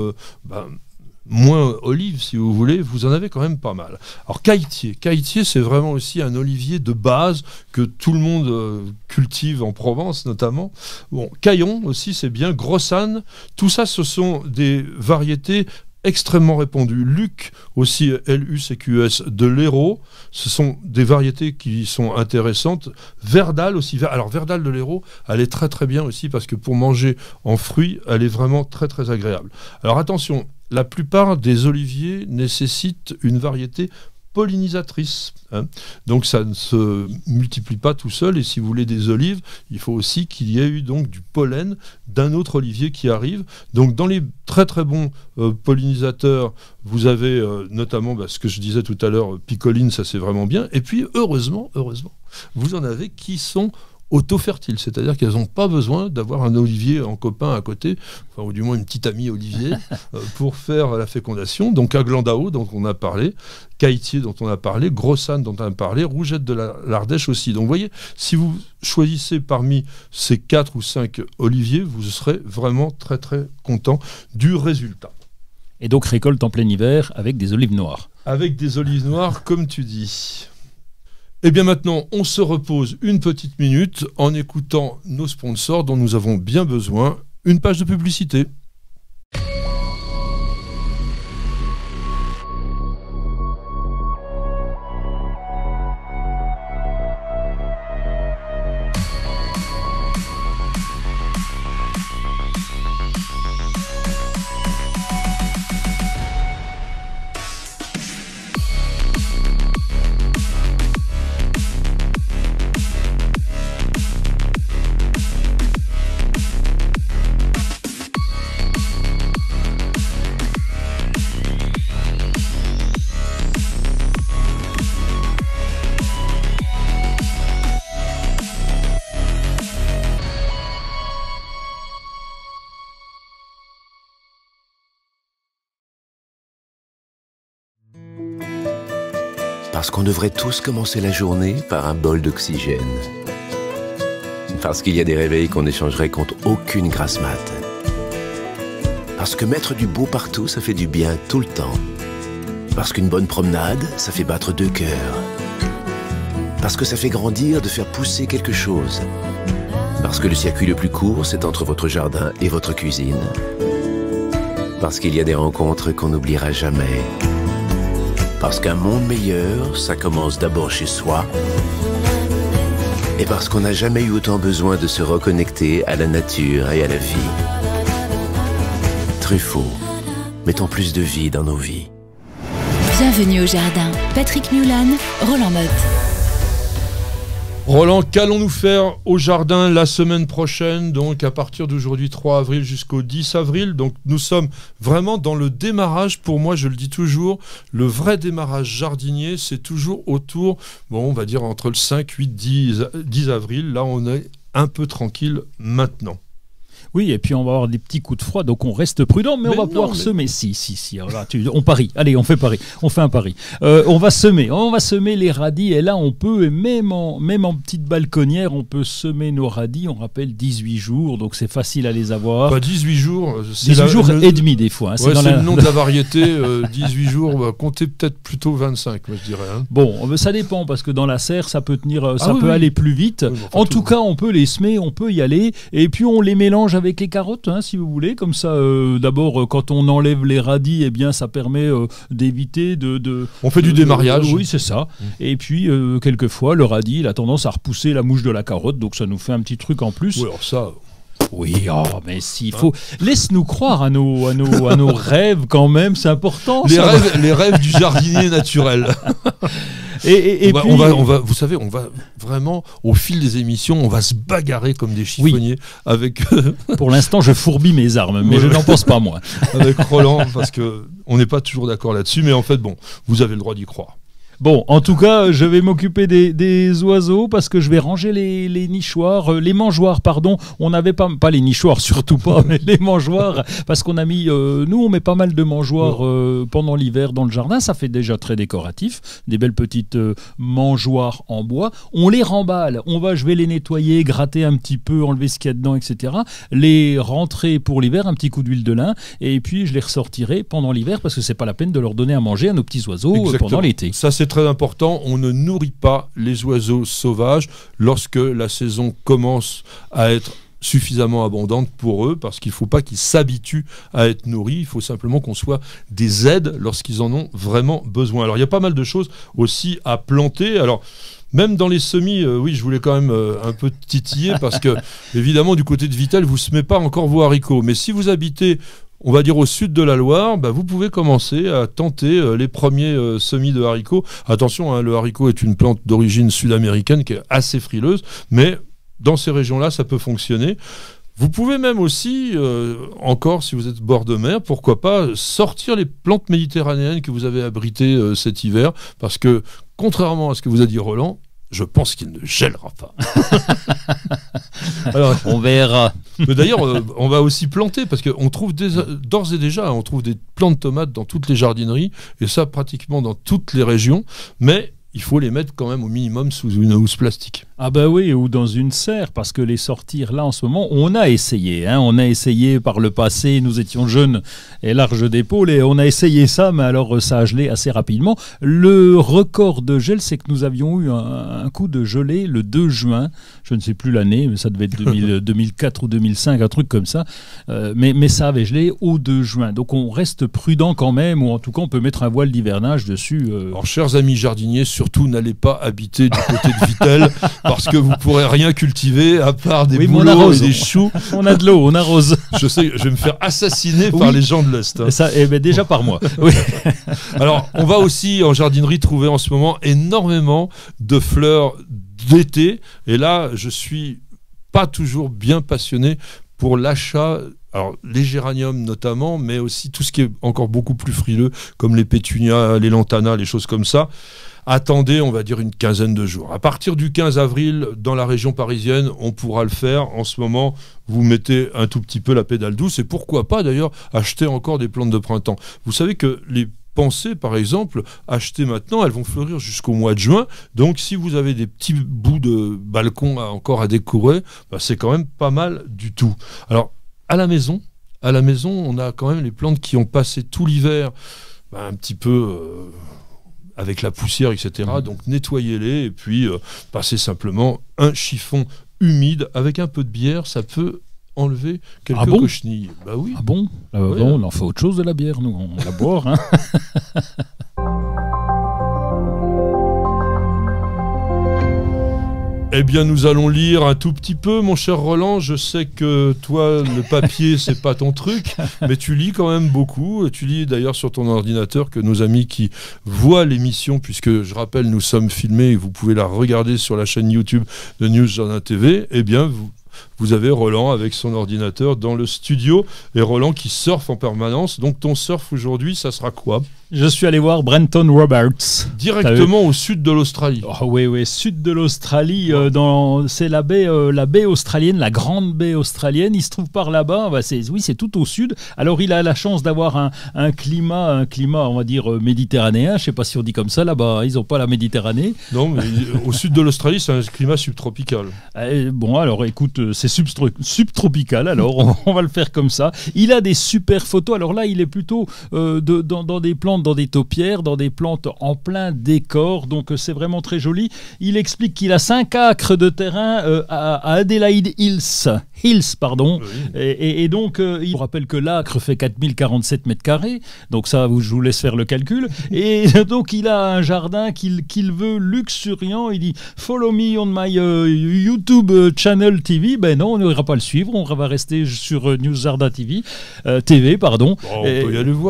moins olive si vous voulez, vous en avez quand même pas mal. Alors Caïtier, c'est vraiment aussi un olivier de base que tout le monde cultive en Provence notamment. Bon, Caillon aussi c'est bien, Grossane, tout ça ce sont des variétés extrêmement répandues. Luc aussi, L-U-C-Q-S, de l'Hérault, ce sont des variétés qui sont intéressantes. Verdal aussi, alors Verdal de l'Hérault, elle est très très bien aussi parce que pour manger en fruits, elle est vraiment très très agréable. Alors attention, la plupart des oliviers nécessitent une variété pollinisatrices. Donc ça ne se multiplie pas tout seul, et si vous voulez des olives, il faut aussi qu'il y ait eu donc du pollen d'un autre olivier qui arrive. Donc dans les très très bons pollinisateurs, vous avez notamment ce que je disais tout à l'heure, picoline, ça c'est vraiment bien. Et puis heureusement, vous en avez qui sont auto-fertiles, c'est-à-dire qu'elles n'ont pas besoin d'avoir un olivier en copain à côté, ou du moins une petite amie olivier, pour faire la fécondation. Donc Aglandao, dont on a parlé, Caïtier, dont on a parlé, Grossane, dont on a parlé, Rougette de l'Ardèche aussi. Donc vous voyez, si vous choisissez parmi ces 4 ou 5 oliviers, vous serez vraiment très très content du résultat. Et donc récolte en plein hiver avec des olives noires. Avec des olives noires, comme tu dis. Et bien maintenant, on se repose une petite minute en écoutant nos sponsors dont nous avons bien besoin. Une page de publicité. Parce qu'on devrait tous commencer la journée par un bol d'oxygène. Parce qu'il y a des réveils qu'on échangerait contre aucune grasse mat. Parce que mettre du beau partout, ça fait du bien tout le temps. Parce qu'une bonne promenade, ça fait battre 2 cœurs. Parce que ça fait grandir de faire pousser quelque chose. Parce que le circuit le plus court, c'est entre votre jardin et votre cuisine. Parce qu'il y a des rencontres qu'on n'oubliera jamais. Parce qu'un monde meilleur, ça commence d'abord chez soi. Et parce qu'on n'a jamais eu autant besoin de se reconnecter à la nature et à la vie. Truffaut, mettons plus de vie dans nos vies. Bienvenue au jardin. Patrick Mulan, Roland Motte. Roland, qu'allons-nous faire au jardin la semaine prochaine, donc à partir d'aujourd'hui 3 avril jusqu'au 10 avril. Donc nous sommes vraiment dans le démarrage, pour moi je le dis toujours, le vrai démarrage jardinier, c'est toujours autour, on va dire entre le 5, 8, 10 avril. Là on est un peu tranquille maintenant. Oui, et puis on va avoir des petits coups de froid, donc on reste prudent, mais on va pouvoir semer. Si. Alors, on parie. Allez, on fait un pari. On va semer les radis, et là on peut, et même en petite balconnière, on peut semer nos radis. On rappelle 18 jours, donc c'est facile à les avoir. Pas 18 jours. 18 jours et demi des fois. Hein, c'est le nom de la variété. 18 jours, comptez peut-être plutôt 25, moi, je dirais. Hein. Bon, ça dépend, parce que dans la serre, ça peut tenir, aller plus vite. Oui, en tout cas, on peut les semer, on peut y aller, et puis on les mélange avec les carottes, hein, si vous voulez, comme ça. D'abord, quand on enlève les radis, eh bien, ça permet d'éviter de. On fait du démariage. Oui, c'est ça. Et puis, quelquefois, le radis, il a tendance à repousser la mouche de la carotte, donc ça nous fait un petit truc en plus. Oui, alors ça. Oui, mais s'il faut. Laisse-nous croire à nos rêves quand même, c'est important. Les rêves du jardinier naturel. Et puis, vous savez, on va vraiment, au fil des émissions, on va se bagarrer comme des chiffonniers avec. Pour l'instant, je fourbis mes armes, mais je n'en pense pas moins. Avec Roland, parce qu'on n'est pas toujours d'accord là-dessus, mais en fait, vous avez le droit d'y croire. Bon, en tout cas, je vais m'occuper des oiseaux parce que je vais ranger les nichoirs, les mangeoires, pardon. On n'avait pas les nichoirs, surtout pas, mais les mangeoires, parce qu'on a mis, nous, on met pas mal de mangeoires pendant l'hiver dans le jardin. Ça fait déjà très décoratif, des belles petites mangeoires en bois. On les remballe, je vais les nettoyer, gratter un petit peu, enlever ce qu'il y a dedans, etc. Les rentrer pour l'hiver, un petit coup d'huile de lin, et puis je les ressortirai pendant l'hiver parce que c'est pas la peine de leur donner à manger à nos petits oiseaux pendant l'été. Ça, c'est très important, on ne nourrit pas les oiseaux sauvages lorsque la saison commence à être suffisamment abondante pour eux, parce qu'il ne faut pas qu'ils s'habituent à être nourris, il faut simplement qu'on soit des aides lorsqu'ils en ont vraiment besoin. Alors il y a pas mal de choses aussi à planter. Alors même dans les semis, oui, je voulais quand même un peu titiller, parce que évidemment du côté de Vittel, vous ne semez pas encore vos haricots, mais si vous habitez, on va dire au sud de la Loire, vous pouvez commencer à tenter les premiers semis de haricots. Attention, hein, le haricot est une plante d'origine sud-américaine qui est assez frileuse, mais dans ces régions-là, ça peut fonctionner. Vous pouvez même aussi, encore si vous êtes bord de mer, pourquoi pas sortir les plantes méditerranéennes que vous avez abritées cet hiver, parce que contrairement à ce que vous a dit Roland, je pense qu'il ne gèlera pas. Alors, on verra. Mais d'ailleurs, on va aussi planter, parce qu'on trouve d'ores et déjà, on trouve des plants de tomates dans toutes les jardineries, et ça pratiquement dans toutes les régions, mais il faut les mettre quand même au minimum sous une housse plastique. Ah bah oui, ou dans une serre, parce que les sortir là en ce moment, on a essayé, hein, on a essayé par le passé, nous étions jeunes et larges d'épaules, et on a essayé ça, mais alors ça a gelé assez rapidement. Le record de gel, c'est que nous avions eu un coup de gelée le 2 juin, je ne sais plus l'année, mais ça devait être 2004 ou 2005, un truc comme ça, mais ça avait gelé au 2 juin, donc on reste prudent quand même, ou en tout cas on peut mettre un voile d'hivernage dessus. Alors chers amis jardiniers, surtout n'allez pas habiter du côté de Vittel, parce que vous ne pourrez rien cultiver à part des bouleaux et des choux. On a de l'eau, on arrose. Je sais, je vais me faire assassiner par les gens de l'Est. Hein. Ça, déjà par moi. Oui. Alors, on va aussi en jardinerie trouver en ce moment énormément de fleurs d'été. Et là, je suis pas toujours bien passionné pour l'achat. Alors, les géraniums notamment, mais aussi tout ce qui est encore beaucoup plus frileux, comme les pétunias, les lantanas, les choses comme ça. Attendez, on va dire une quinzaine de jours. À partir du 15 avril, dans la région parisienne, on pourra le faire. En ce moment, vous mettez un tout petit peu la pédale douce. Et pourquoi pas, d'ailleurs, acheter encore des plantes de printemps. Vous savez que les pensées, par exemple, achetées maintenant, elles vont fleurir jusqu'au mois de juin. Donc, si vous avez des petits bouts de balcon encore à décorer, c'est quand même pas mal du tout. Alors, à la maison, on a quand même les plantes qui ont passé tout l'hiver un petit peu... avec la poussière, etc. Donc nettoyez-les et puis passez simplement un chiffon humide avec un peu de bière, ça peut enlever quelques cochenilles. Bah oui. Ah bon, oui, on en fait autre chose de la bière, nous, on la boire. Hein. Eh bien, nous allons lire un tout petit peu, mon cher Roland. Je sais que toi, le papier, c'est pas ton truc, mais tu lis quand même beaucoup. Tu lis d'ailleurs sur ton ordinateur, que nos amis qui voient l'émission, puisque je rappelle, nous sommes filmés et vous pouvez la regarder sur la chaîne YouTube de News Jardin TV. Eh bien, vous avez Roland avec son ordinateur dans le studio, et Roland qui surfe en permanence. Donc ton surf aujourd'hui, ça sera quoi ? Je suis allé voir Brenton Roberts. Directement au sud de l'Australie. Oh, oui, sud de l'Australie. C'est la baie australienne, la grande baie australienne. Il se trouve par là-bas. C'est tout au sud. Alors il a la chance d'avoir un climat, on va dire méditerranéen. Je ne sais pas si on dit comme ça là-bas. Ils n'ont pas la Méditerranée. Non, mais au sud de l'Australie, c'est un climat subtropical. Bon, alors écoute, c'est subtropical. Alors on va le faire comme ça. Il a des super photos. Alors là, il est plutôt dans des plantes, dans des taupières, dans des plantes en plein décor, donc c'est vraiment très joli. Il explique qu'il a 5 acres de terrain à Adelaide Hills, oui. Et donc il vous rappelle que l'acre fait 4047 mètres carrés, donc ça je vous laisse faire le calcul, et donc il a un jardin qu'il veut luxuriant. Il dit follow me on my YouTube channel TV. Ben non, on n'ira pas le suivre, on va rester sur News Jardin TV, on peut y aller voir.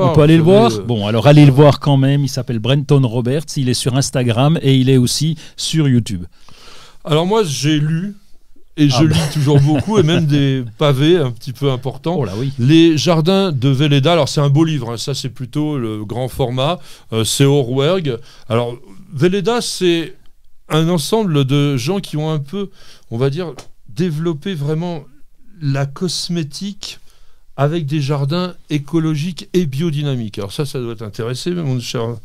On peut aller le voir. Bon, alors allez le voir quand même, il s'appelle Brenton Roberts, il est sur Instagram et il est aussi sur YouTube. Alors moi j'ai lu, et je lis toujours beaucoup, et même des pavés un petit peu importants. Oh là oui. Les jardins de Velleda, alors c'est un beau livre, hein, ça c'est plutôt le grand format, c'est Orwerg. Alors Velleda, c'est un ensemble de gens qui ont un peu, on va dire, développé vraiment la cosmétique avec des jardins écologiques et biodynamiques. Alors ça doit t'intéresser, mon cher.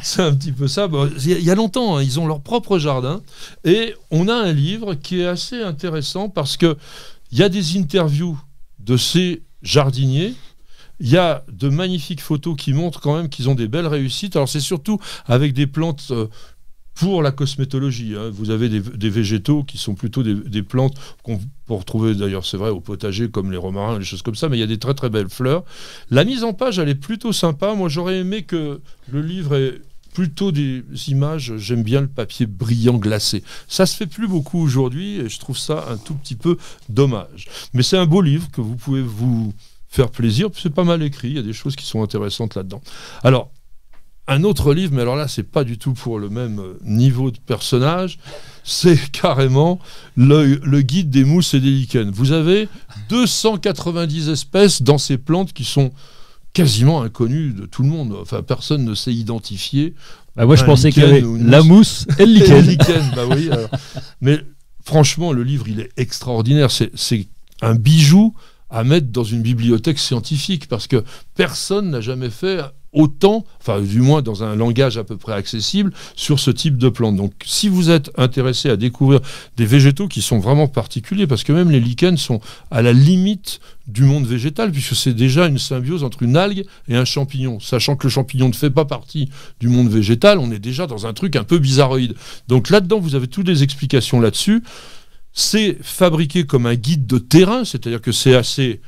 C'est un petit peu ça. Il y a longtemps, hein, ils ont leur propre jardin. Et on a un livre qui est assez intéressant parce qu'il y a des interviews de ces jardiniers. Il y a de magnifiques photos qui montrent quand même qu'ils ont des belles réussites. Alors c'est surtout avec des plantes... pour la cosmétologie, hein. Vous avez des végétaux qui sont plutôt des plantes qu'on peut retrouver d'ailleurs, c'est vrai, au potager comme les romarins, les choses comme ça, mais il y a des très très belles fleurs. La mise en page, elle est plutôt sympa. Moi, j'aurais aimé que le livre ait plutôt des images. J'aime bien le papier brillant glacé. Ça se fait plus beaucoup aujourd'hui et je trouve ça un tout petit peu dommage. Mais c'est un beau livre que vous pouvez vous faire plaisir. C'est pas mal écrit, il y a des choses qui sont intéressantes là-dedans. Alors, un autre livre, mais alors là, c'est pas du tout pour le même niveau de personnage, c'est carrément le guide des mousses et des lichens. Vous avez 290 espèces dans ces plantes qui sont quasiment inconnues de tout le monde. Enfin, personne ne sait identifier. Bah moi, je pensais qu'il y avait la mousse et le lichen. Et le lichen, bah oui. Alors. Mais franchement, le livre, il est extraordinaire. C'est un bijou à mettre dans une bibliothèque scientifique parce que personne n'a jamais fait autant, enfin du moins dans un langage à peu près accessible, sur ce type de plante. Donc si vous êtes intéressé à découvrir des végétaux qui sont vraiment particuliers, parce que même les lichens sont à la limite du monde végétal, puisque c'est déjà une symbiose entre une algue et un champignon. Sachant que le champignon ne fait pas partie du monde végétal, on est déjà dans un truc un peu bizarroïde. Donc là-dedans, vous avez toutes les explications là-dessus. C'est fabriqué comme un guide de terrain, c'est-à-dire que c'est assez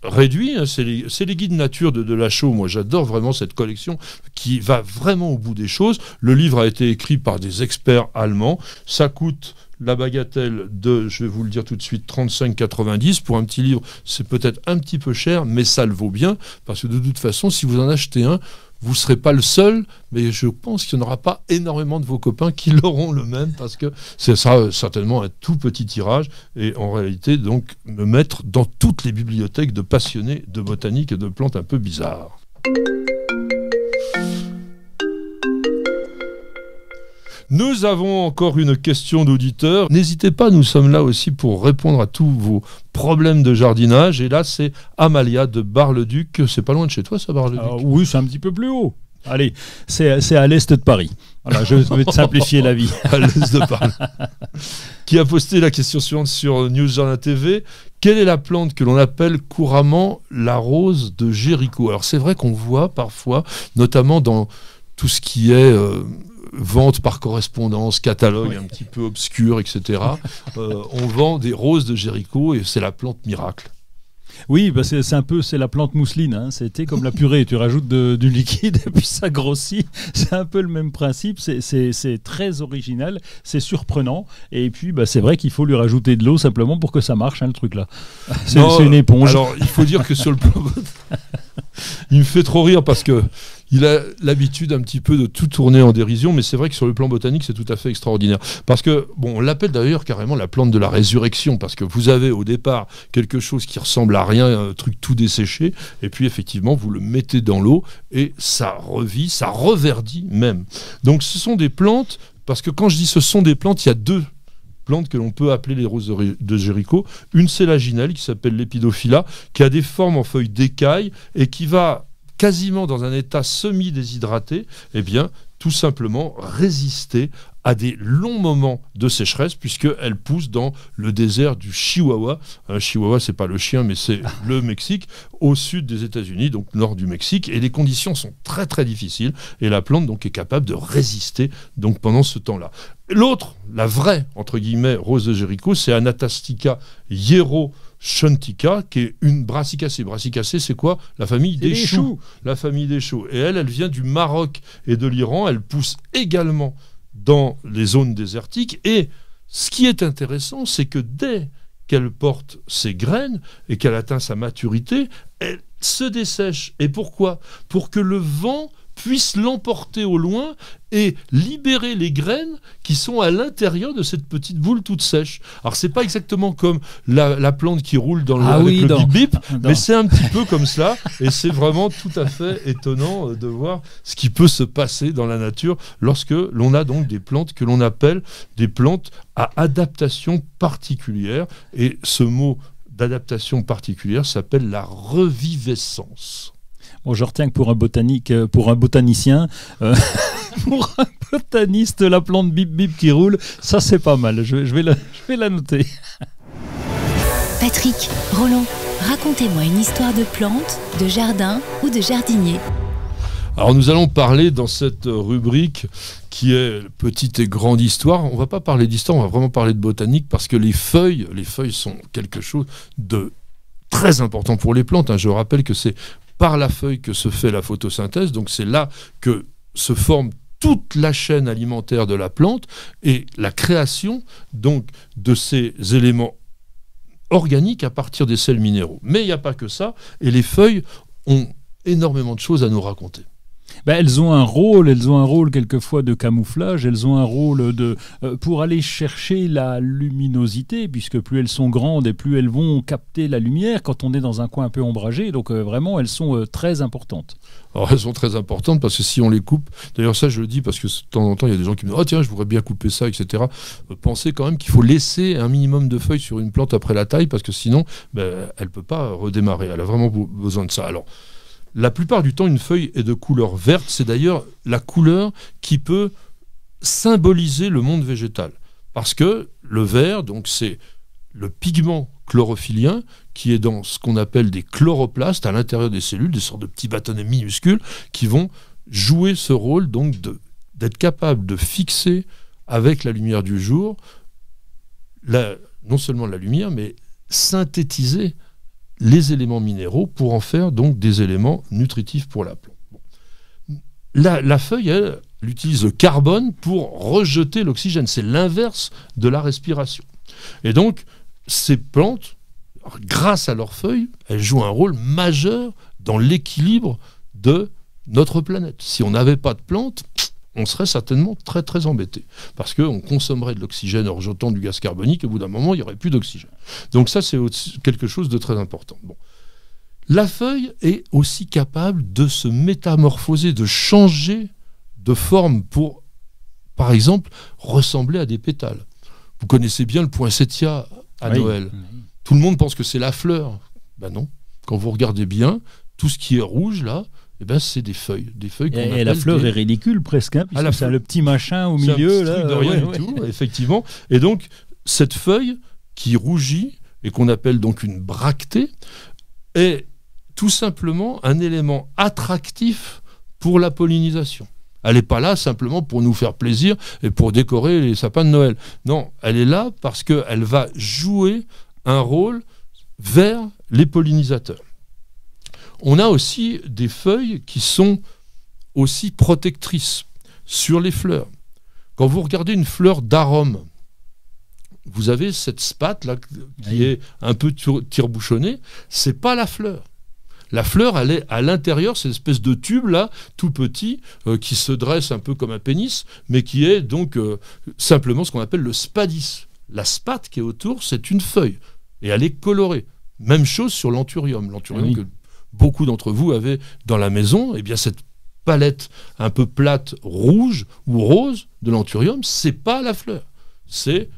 réduit, hein, c'est les guides nature de Lachaud. Moi j'adore vraiment cette collection qui va vraiment au bout des choses. Le livre a été écrit par des experts allemands, ça coûte la bagatelle de, je vais vous le dire tout de suite, 35,90. Pour un petit livre, c'est peut-être un petit peu cher, mais ça le vaut bien, parce que de toute façon, si vous en achetez un, vous ne serez pas le seul, mais je pense qu'il n'y en aura pas énormément de vos copains qui l'auront le même, parce que ce sera certainement un tout petit tirage, et en réalité, donc, me mettre dans toutes les bibliothèques de passionnés de botanique et de plantes un peu bizarres. Nous avons encore une question d'auditeur. N'hésitez pas, nous sommes là aussi pour répondre à tous vos problèmes de jardinage. Et là, c'est Amalia de Bar-le-Duc. C'est pas loin de chez toi, ça, Bar-le-Duc? Oui, c'est un petit peu plus haut. Allez, c'est à l'est de Paris. Voilà, je vais te simplifier la vie. À l'est de Paris. Qui a posté la question suivante sur News Jardin TV. Quelle est la plante que l'on appelle couramment la rose de Géricault? Alors, c'est vrai qu'on voit parfois, notamment dans tout ce qui est... vente par correspondance, catalogue oui. Un petit peu obscur, etc. On vend des roses de Géricault et c'est la plante miracle. Oui, bah c'est la plante mousseline. Hein. C'était comme la purée, tu rajoutes du liquide et puis ça grossit. C'est un peu le même principe. C'est très original, c'est surprenant. Et puis, bah, c'est vrai qu'il faut lui rajouter de l'eau simplement pour que ça marche, hein, le truc là. C'est une éponge. Alors, il faut dire que sur le plan, il me fait trop rire parce que il a l'habitude un petit peu de tout tourner en dérision, mais c'est vrai que sur le plan botanique, c'est tout à fait extraordinaire. Parce que, bon, on l'appelle d'ailleurs carrément la plante de la résurrection, parce que vous avez au départ quelque chose qui ressemble à rien, un truc tout desséché, et puis effectivement, vous le mettez dans l'eau, et ça revit, ça reverdit même. Donc ce sont des plantes, parce que quand je dis ce sont des plantes, il y a deux plantes que l'on peut appeler les roses de Géricault. Une, c'est la ginelle, qui s'appelle l'Épidophylla, qui a des formes en feuilles d'écailles, et qui va... quasiment dans un état semi-déshydraté, eh bien, tout simplement résister à des longs moments de sécheresse, puisqu'elle pousse dans le désert du Chihuahua. Chihuahua, c'est pas le chien, mais c'est le Mexique, au sud des États-Unis, donc nord du Mexique, et les conditions sont très très difficiles, et la plante donc est capable de résister donc pendant ce temps-là. L'autre, la vraie, entre guillemets, rose de Géricault, c'est Anatastica hieroschontica, qui est une brassicacée. Brassicacée, c'est quoi? La famille des choux. La famille des choux. Et elle vient du Maroc et de l'Iran. Elle pousse également dans les zones désertiques. Et ce qui est intéressant, c'est que dès qu'elle porte ses graines et qu'elle atteint sa maturité, elle se dessèche. Et pourquoi? Pour que le vent puisse l'emporter au loin et libérer les graines qui sont à l'intérieur de cette petite boule toute sèche. Alors c'est pas exactement comme la plante qui roule dans avec le bip-bip, mais c'est un petit peu comme cela, et c'est vraiment tout à fait étonnant de voir ce qui peut se passer dans la nature lorsque l'on a donc des plantes que l'on appelle des plantes à adaptation particulière, et ce mot d'adaptation particulière s'appelle la reviviscence. Bon, je retiens que pour un botanicien, pour un botaniste, la plante bip bip qui roule, ça c'est pas mal. Je vais la noter. Patrick, Roland, racontez-moi une histoire de plante, de jardin ou de jardinier. Alors nous allons parler dans cette rubrique qui est petite et grande histoire. On ne va pas parler d'histoire, on va vraiment parler de botanique, parce que les feuilles sont quelque chose de très important pour les plantes. Je rappelle que c'est par la feuille que se fait la photosynthèse, donc c'est là que se forme toute la chaîne alimentaire de la plante, et la création donc de ces éléments organique à partir des sels minéraux. Mais il n'y a pas que ça, et les feuilles ont énormément de choses à nous raconter. Ben, elles ont un rôle quelquefois de camouflage, elles ont un rôle pour aller chercher la luminosité, puisque plus elles sont grandes et plus elles vont capter la lumière quand on est dans un coin un peu ombragé, donc vraiment elles sont très importantes. Alors elles sont très importantes parce que si on les coupe, d'ailleurs ça je le dis parce que de temps en temps il y a des gens qui me disent « Oh tiens, je voudrais bien couper ça, etc. » Pensez quand même qu'il faut laisser un minimum de feuilles sur une plante après la taille parce que sinon elle ne peut pas redémarrer, elle a vraiment besoin de ça. Alors, la plupart du temps, une feuille est de couleur verte. C'est d'ailleurs la couleur qui peut symboliser le monde végétal. Parce que le vert, donc, c'est le pigment chlorophyllien qui est dans ce qu'on appelle des chloroplastes à l'intérieur des cellules, des sortes de petits bâtonnets minuscules qui vont jouer ce rôle donc d'être capable de fixer avec la lumière du jour non seulement la lumière, mais synthétiser les éléments minéraux pour en faire donc des éléments nutritifs pour la plante. Bon. La feuille, elle utilise le carbone pour rejeter l'oxygène. C'est l'inverse de la respiration. Et donc, ces plantes, grâce à leurs feuilles, elles jouent un rôle majeur dans l'équilibre de notre planète. Si on n'avait pas de plantes, on serait certainement très très embêté parce qu'on consommerait de l'oxygène en rejetant du gaz carbonique et au bout d'un moment il n'y aurait plus d'oxygène. Donc ça c'est quelque chose de très important. Bon. La feuille est aussi capable de se métamorphoser, de changer de forme pour, par exemple, ressembler à des pétales. Vous connaissez bien le poinsettia à Noël. Tout le monde pense que c'est la fleur. Ben non, quand vous regardez bien, tout ce qui est rouge là, c'est des feuilles qu'on appelle. Et la fleur est ridicule presque, hein, puisque c'est le petit machin au milieu. C'est un petit truc de rien du tout, effectivement. Et donc, cette feuille qui rougit, et qu'on appelle donc une bractée, est tout simplement un élément attractif pour la pollinisation. Elle n'est pas là simplement pour nous faire plaisir et pour décorer les sapins de Noël. Non, elle est là parce qu'elle va jouer un rôle vers les pollinisateurs. On a aussi des feuilles qui sont aussi protectrices sur les fleurs. Quand vous regardez une fleur d'arôme, vous avez cette spate là qui est un peu tire-bouchonnée, c'est pas la fleur. La fleur, elle est à l'intérieur, c'est une espèce de tube là, tout petit, qui se dresse un peu comme un pénis, mais qui est donc simplement ce qu'on appelle le spadis. La spate qui est autour, c'est une feuille, et elle est colorée. Même chose sur l'anthurium. L'anthurium que beaucoup d'entre vous avaient dans la maison, eh bien cette palette un peu plate rouge ou rose de l'anthurium, c'est pas la fleur, c'est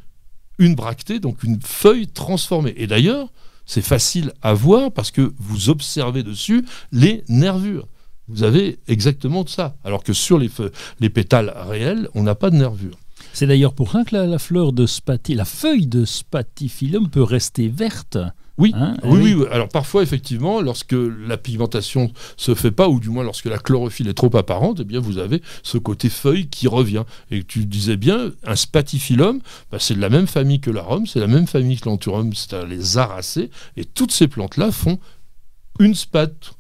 une bractée, donc une feuille transformée. Et d'ailleurs, c'est facile à voir parce que vous observez dessus les nervures. Vous avez exactement ça, alors que sur les pétales réels, on n'a pas de nervures. C'est d'ailleurs pour ça que la feuille de spathiphyllum peut rester verte. Oui, hein, oui. Alors parfois, effectivement, lorsque la pigmentation se fait pas, ou du moins lorsque la chlorophylle est trop apparente, eh bien vous avez ce côté feuille qui revient. Et tu disais bien, un spathiphyllum, c'est de la même famille que l'arôme, c'est la même famille que l'anthurium, c'est-à-dire les aracées, et toutes ces plantes-là font une spathe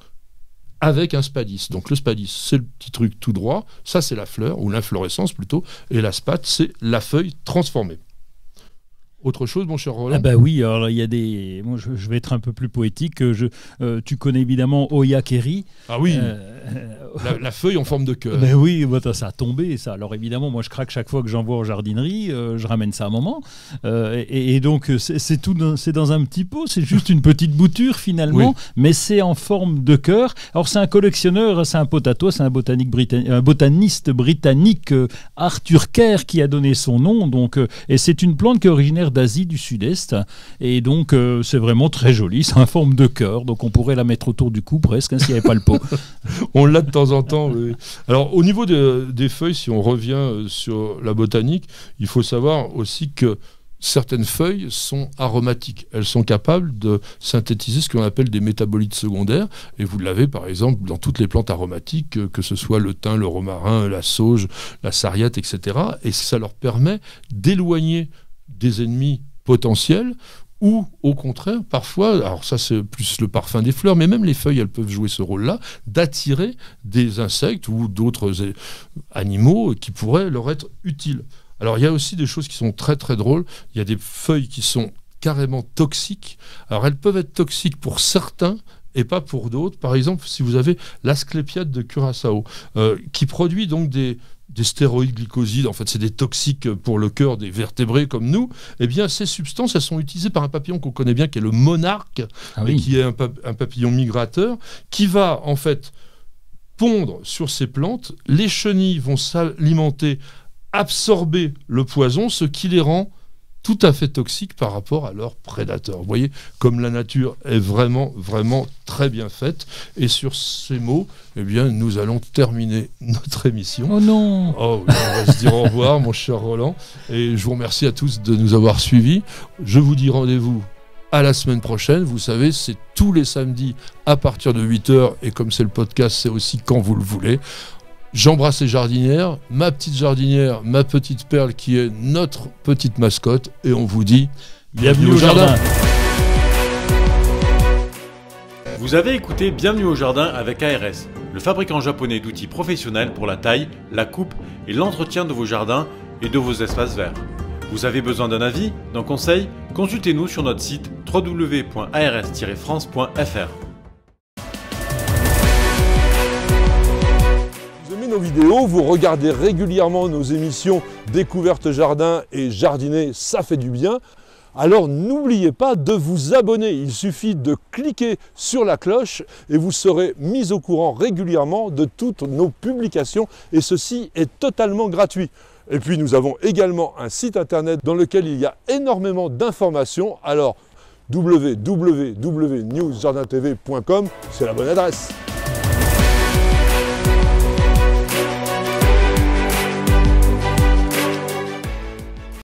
avec un spadis. Donc le spadis, c'est le petit truc tout droit, ça c'est la fleur, ou l'inflorescence plutôt, et la spathe, c'est la feuille transformée. Autre chose, mon cher Roland ? Ah bah oui, alors il y a des... Moi, je vais être un peu plus poétique. Tu connais évidemment Oya Keri. Ah oui, la feuille en forme de cœur. Ben oui, ça a tombé, ça. Alors évidemment, moi je craque chaque fois que j'en vois en jardinerie, je ramène ça à maman. Et donc c'est dans un petit pot, c'est juste une petite bouture finalement, mais c'est en forme de cœur. Alors c'est un collectionneur, c'est un pote à toi, c'est un botaniste britannique, Arthur Kerr, qui a donné son nom. Donc, et c'est une plante qui est originaire d'Asie du Sud-Est, et donc c'est vraiment très joli, c'est en forme de cœur, donc on pourrait la mettre autour du cou presque, hein, s'il n'y avait pas le pot. On l'a de temps en temps, oui. Alors au niveau des feuilles, si on revient sur la botanique, il faut savoir aussi que certaines feuilles sont aromatiques, elles sont capables de synthétiser ce qu'on appelle des métabolites secondaires, et vous l'avez par exemple dans toutes les plantes aromatiques, que ce soit le thym, le romarin, la sauge, la sarriette, etc., et ça leur permet d'éloigner des ennemis potentiels, ou au contraire, parfois, alors ça c'est plus le parfum des fleurs, mais même les feuilles, elles peuvent jouer ce rôle-là, d'attirer des insectes ou d'autres animaux qui pourraient leur être utiles. Alors il y a aussi des choses qui sont très très drôles, il y a des feuilles qui sont carrément toxiques. Alors elles peuvent être toxiques pour certains et pas pour d'autres. Par exemple, si vous avez l'asclépiade de Curaçao, qui produit donc des stéroïdes glycosides, en fait c'est des toxiques pour le cœur des vertébrés comme nous, eh bien ces substances, elles sont utilisées par un papillon qu'on connaît bien, qui est le monarque, et qui est un papillon migrateur, qui va en fait pondre sur ces plantes. Les chenilles vont s'alimenter, absorber le poison, ce qui les rend tout à fait toxiques par rapport à leurs prédateurs. Vous voyez comme la nature est vraiment, vraiment très bien faite. Et sur ces mots, eh bien, nous allons terminer notre émission. Oh non! Oh, on va se dire au revoir, mon cher Roland. Et je vous remercie à tous de nous avoir suivis. Je vous dis rendez-vous à la semaine prochaine. Vous savez, c'est tous les samedis à partir de 8h. Et comme c'est le podcast, c'est aussi quand vous le voulez. J'embrasse les jardinières, ma petite jardinière, ma petite perle qui est notre petite mascotte. Et on vous dit bienvenue au jardin. Vous avez écouté Bienvenue au jardin avec ARS, le fabricant japonais d'outils professionnels pour la taille, la coupe et l'entretien de vos jardins et de vos espaces verts. Vous avez besoin d'un avis, d'un conseil? Consultez-nous sur notre site www.ars-france.fr. Vous aimez nos vidéos, vous regardez régulièrement nos émissions Découverte Jardin et Jardiner, ça fait du bien. Alors n'oubliez pas de vous abonner, il suffit de cliquer sur la cloche et vous serez mis au courant régulièrement de toutes nos publications et ceci est totalement gratuit. Et puis nous avons également un site internet dans lequel il y a énormément d'informations, alors www.newsjardintv.com, c'est la bonne adresse.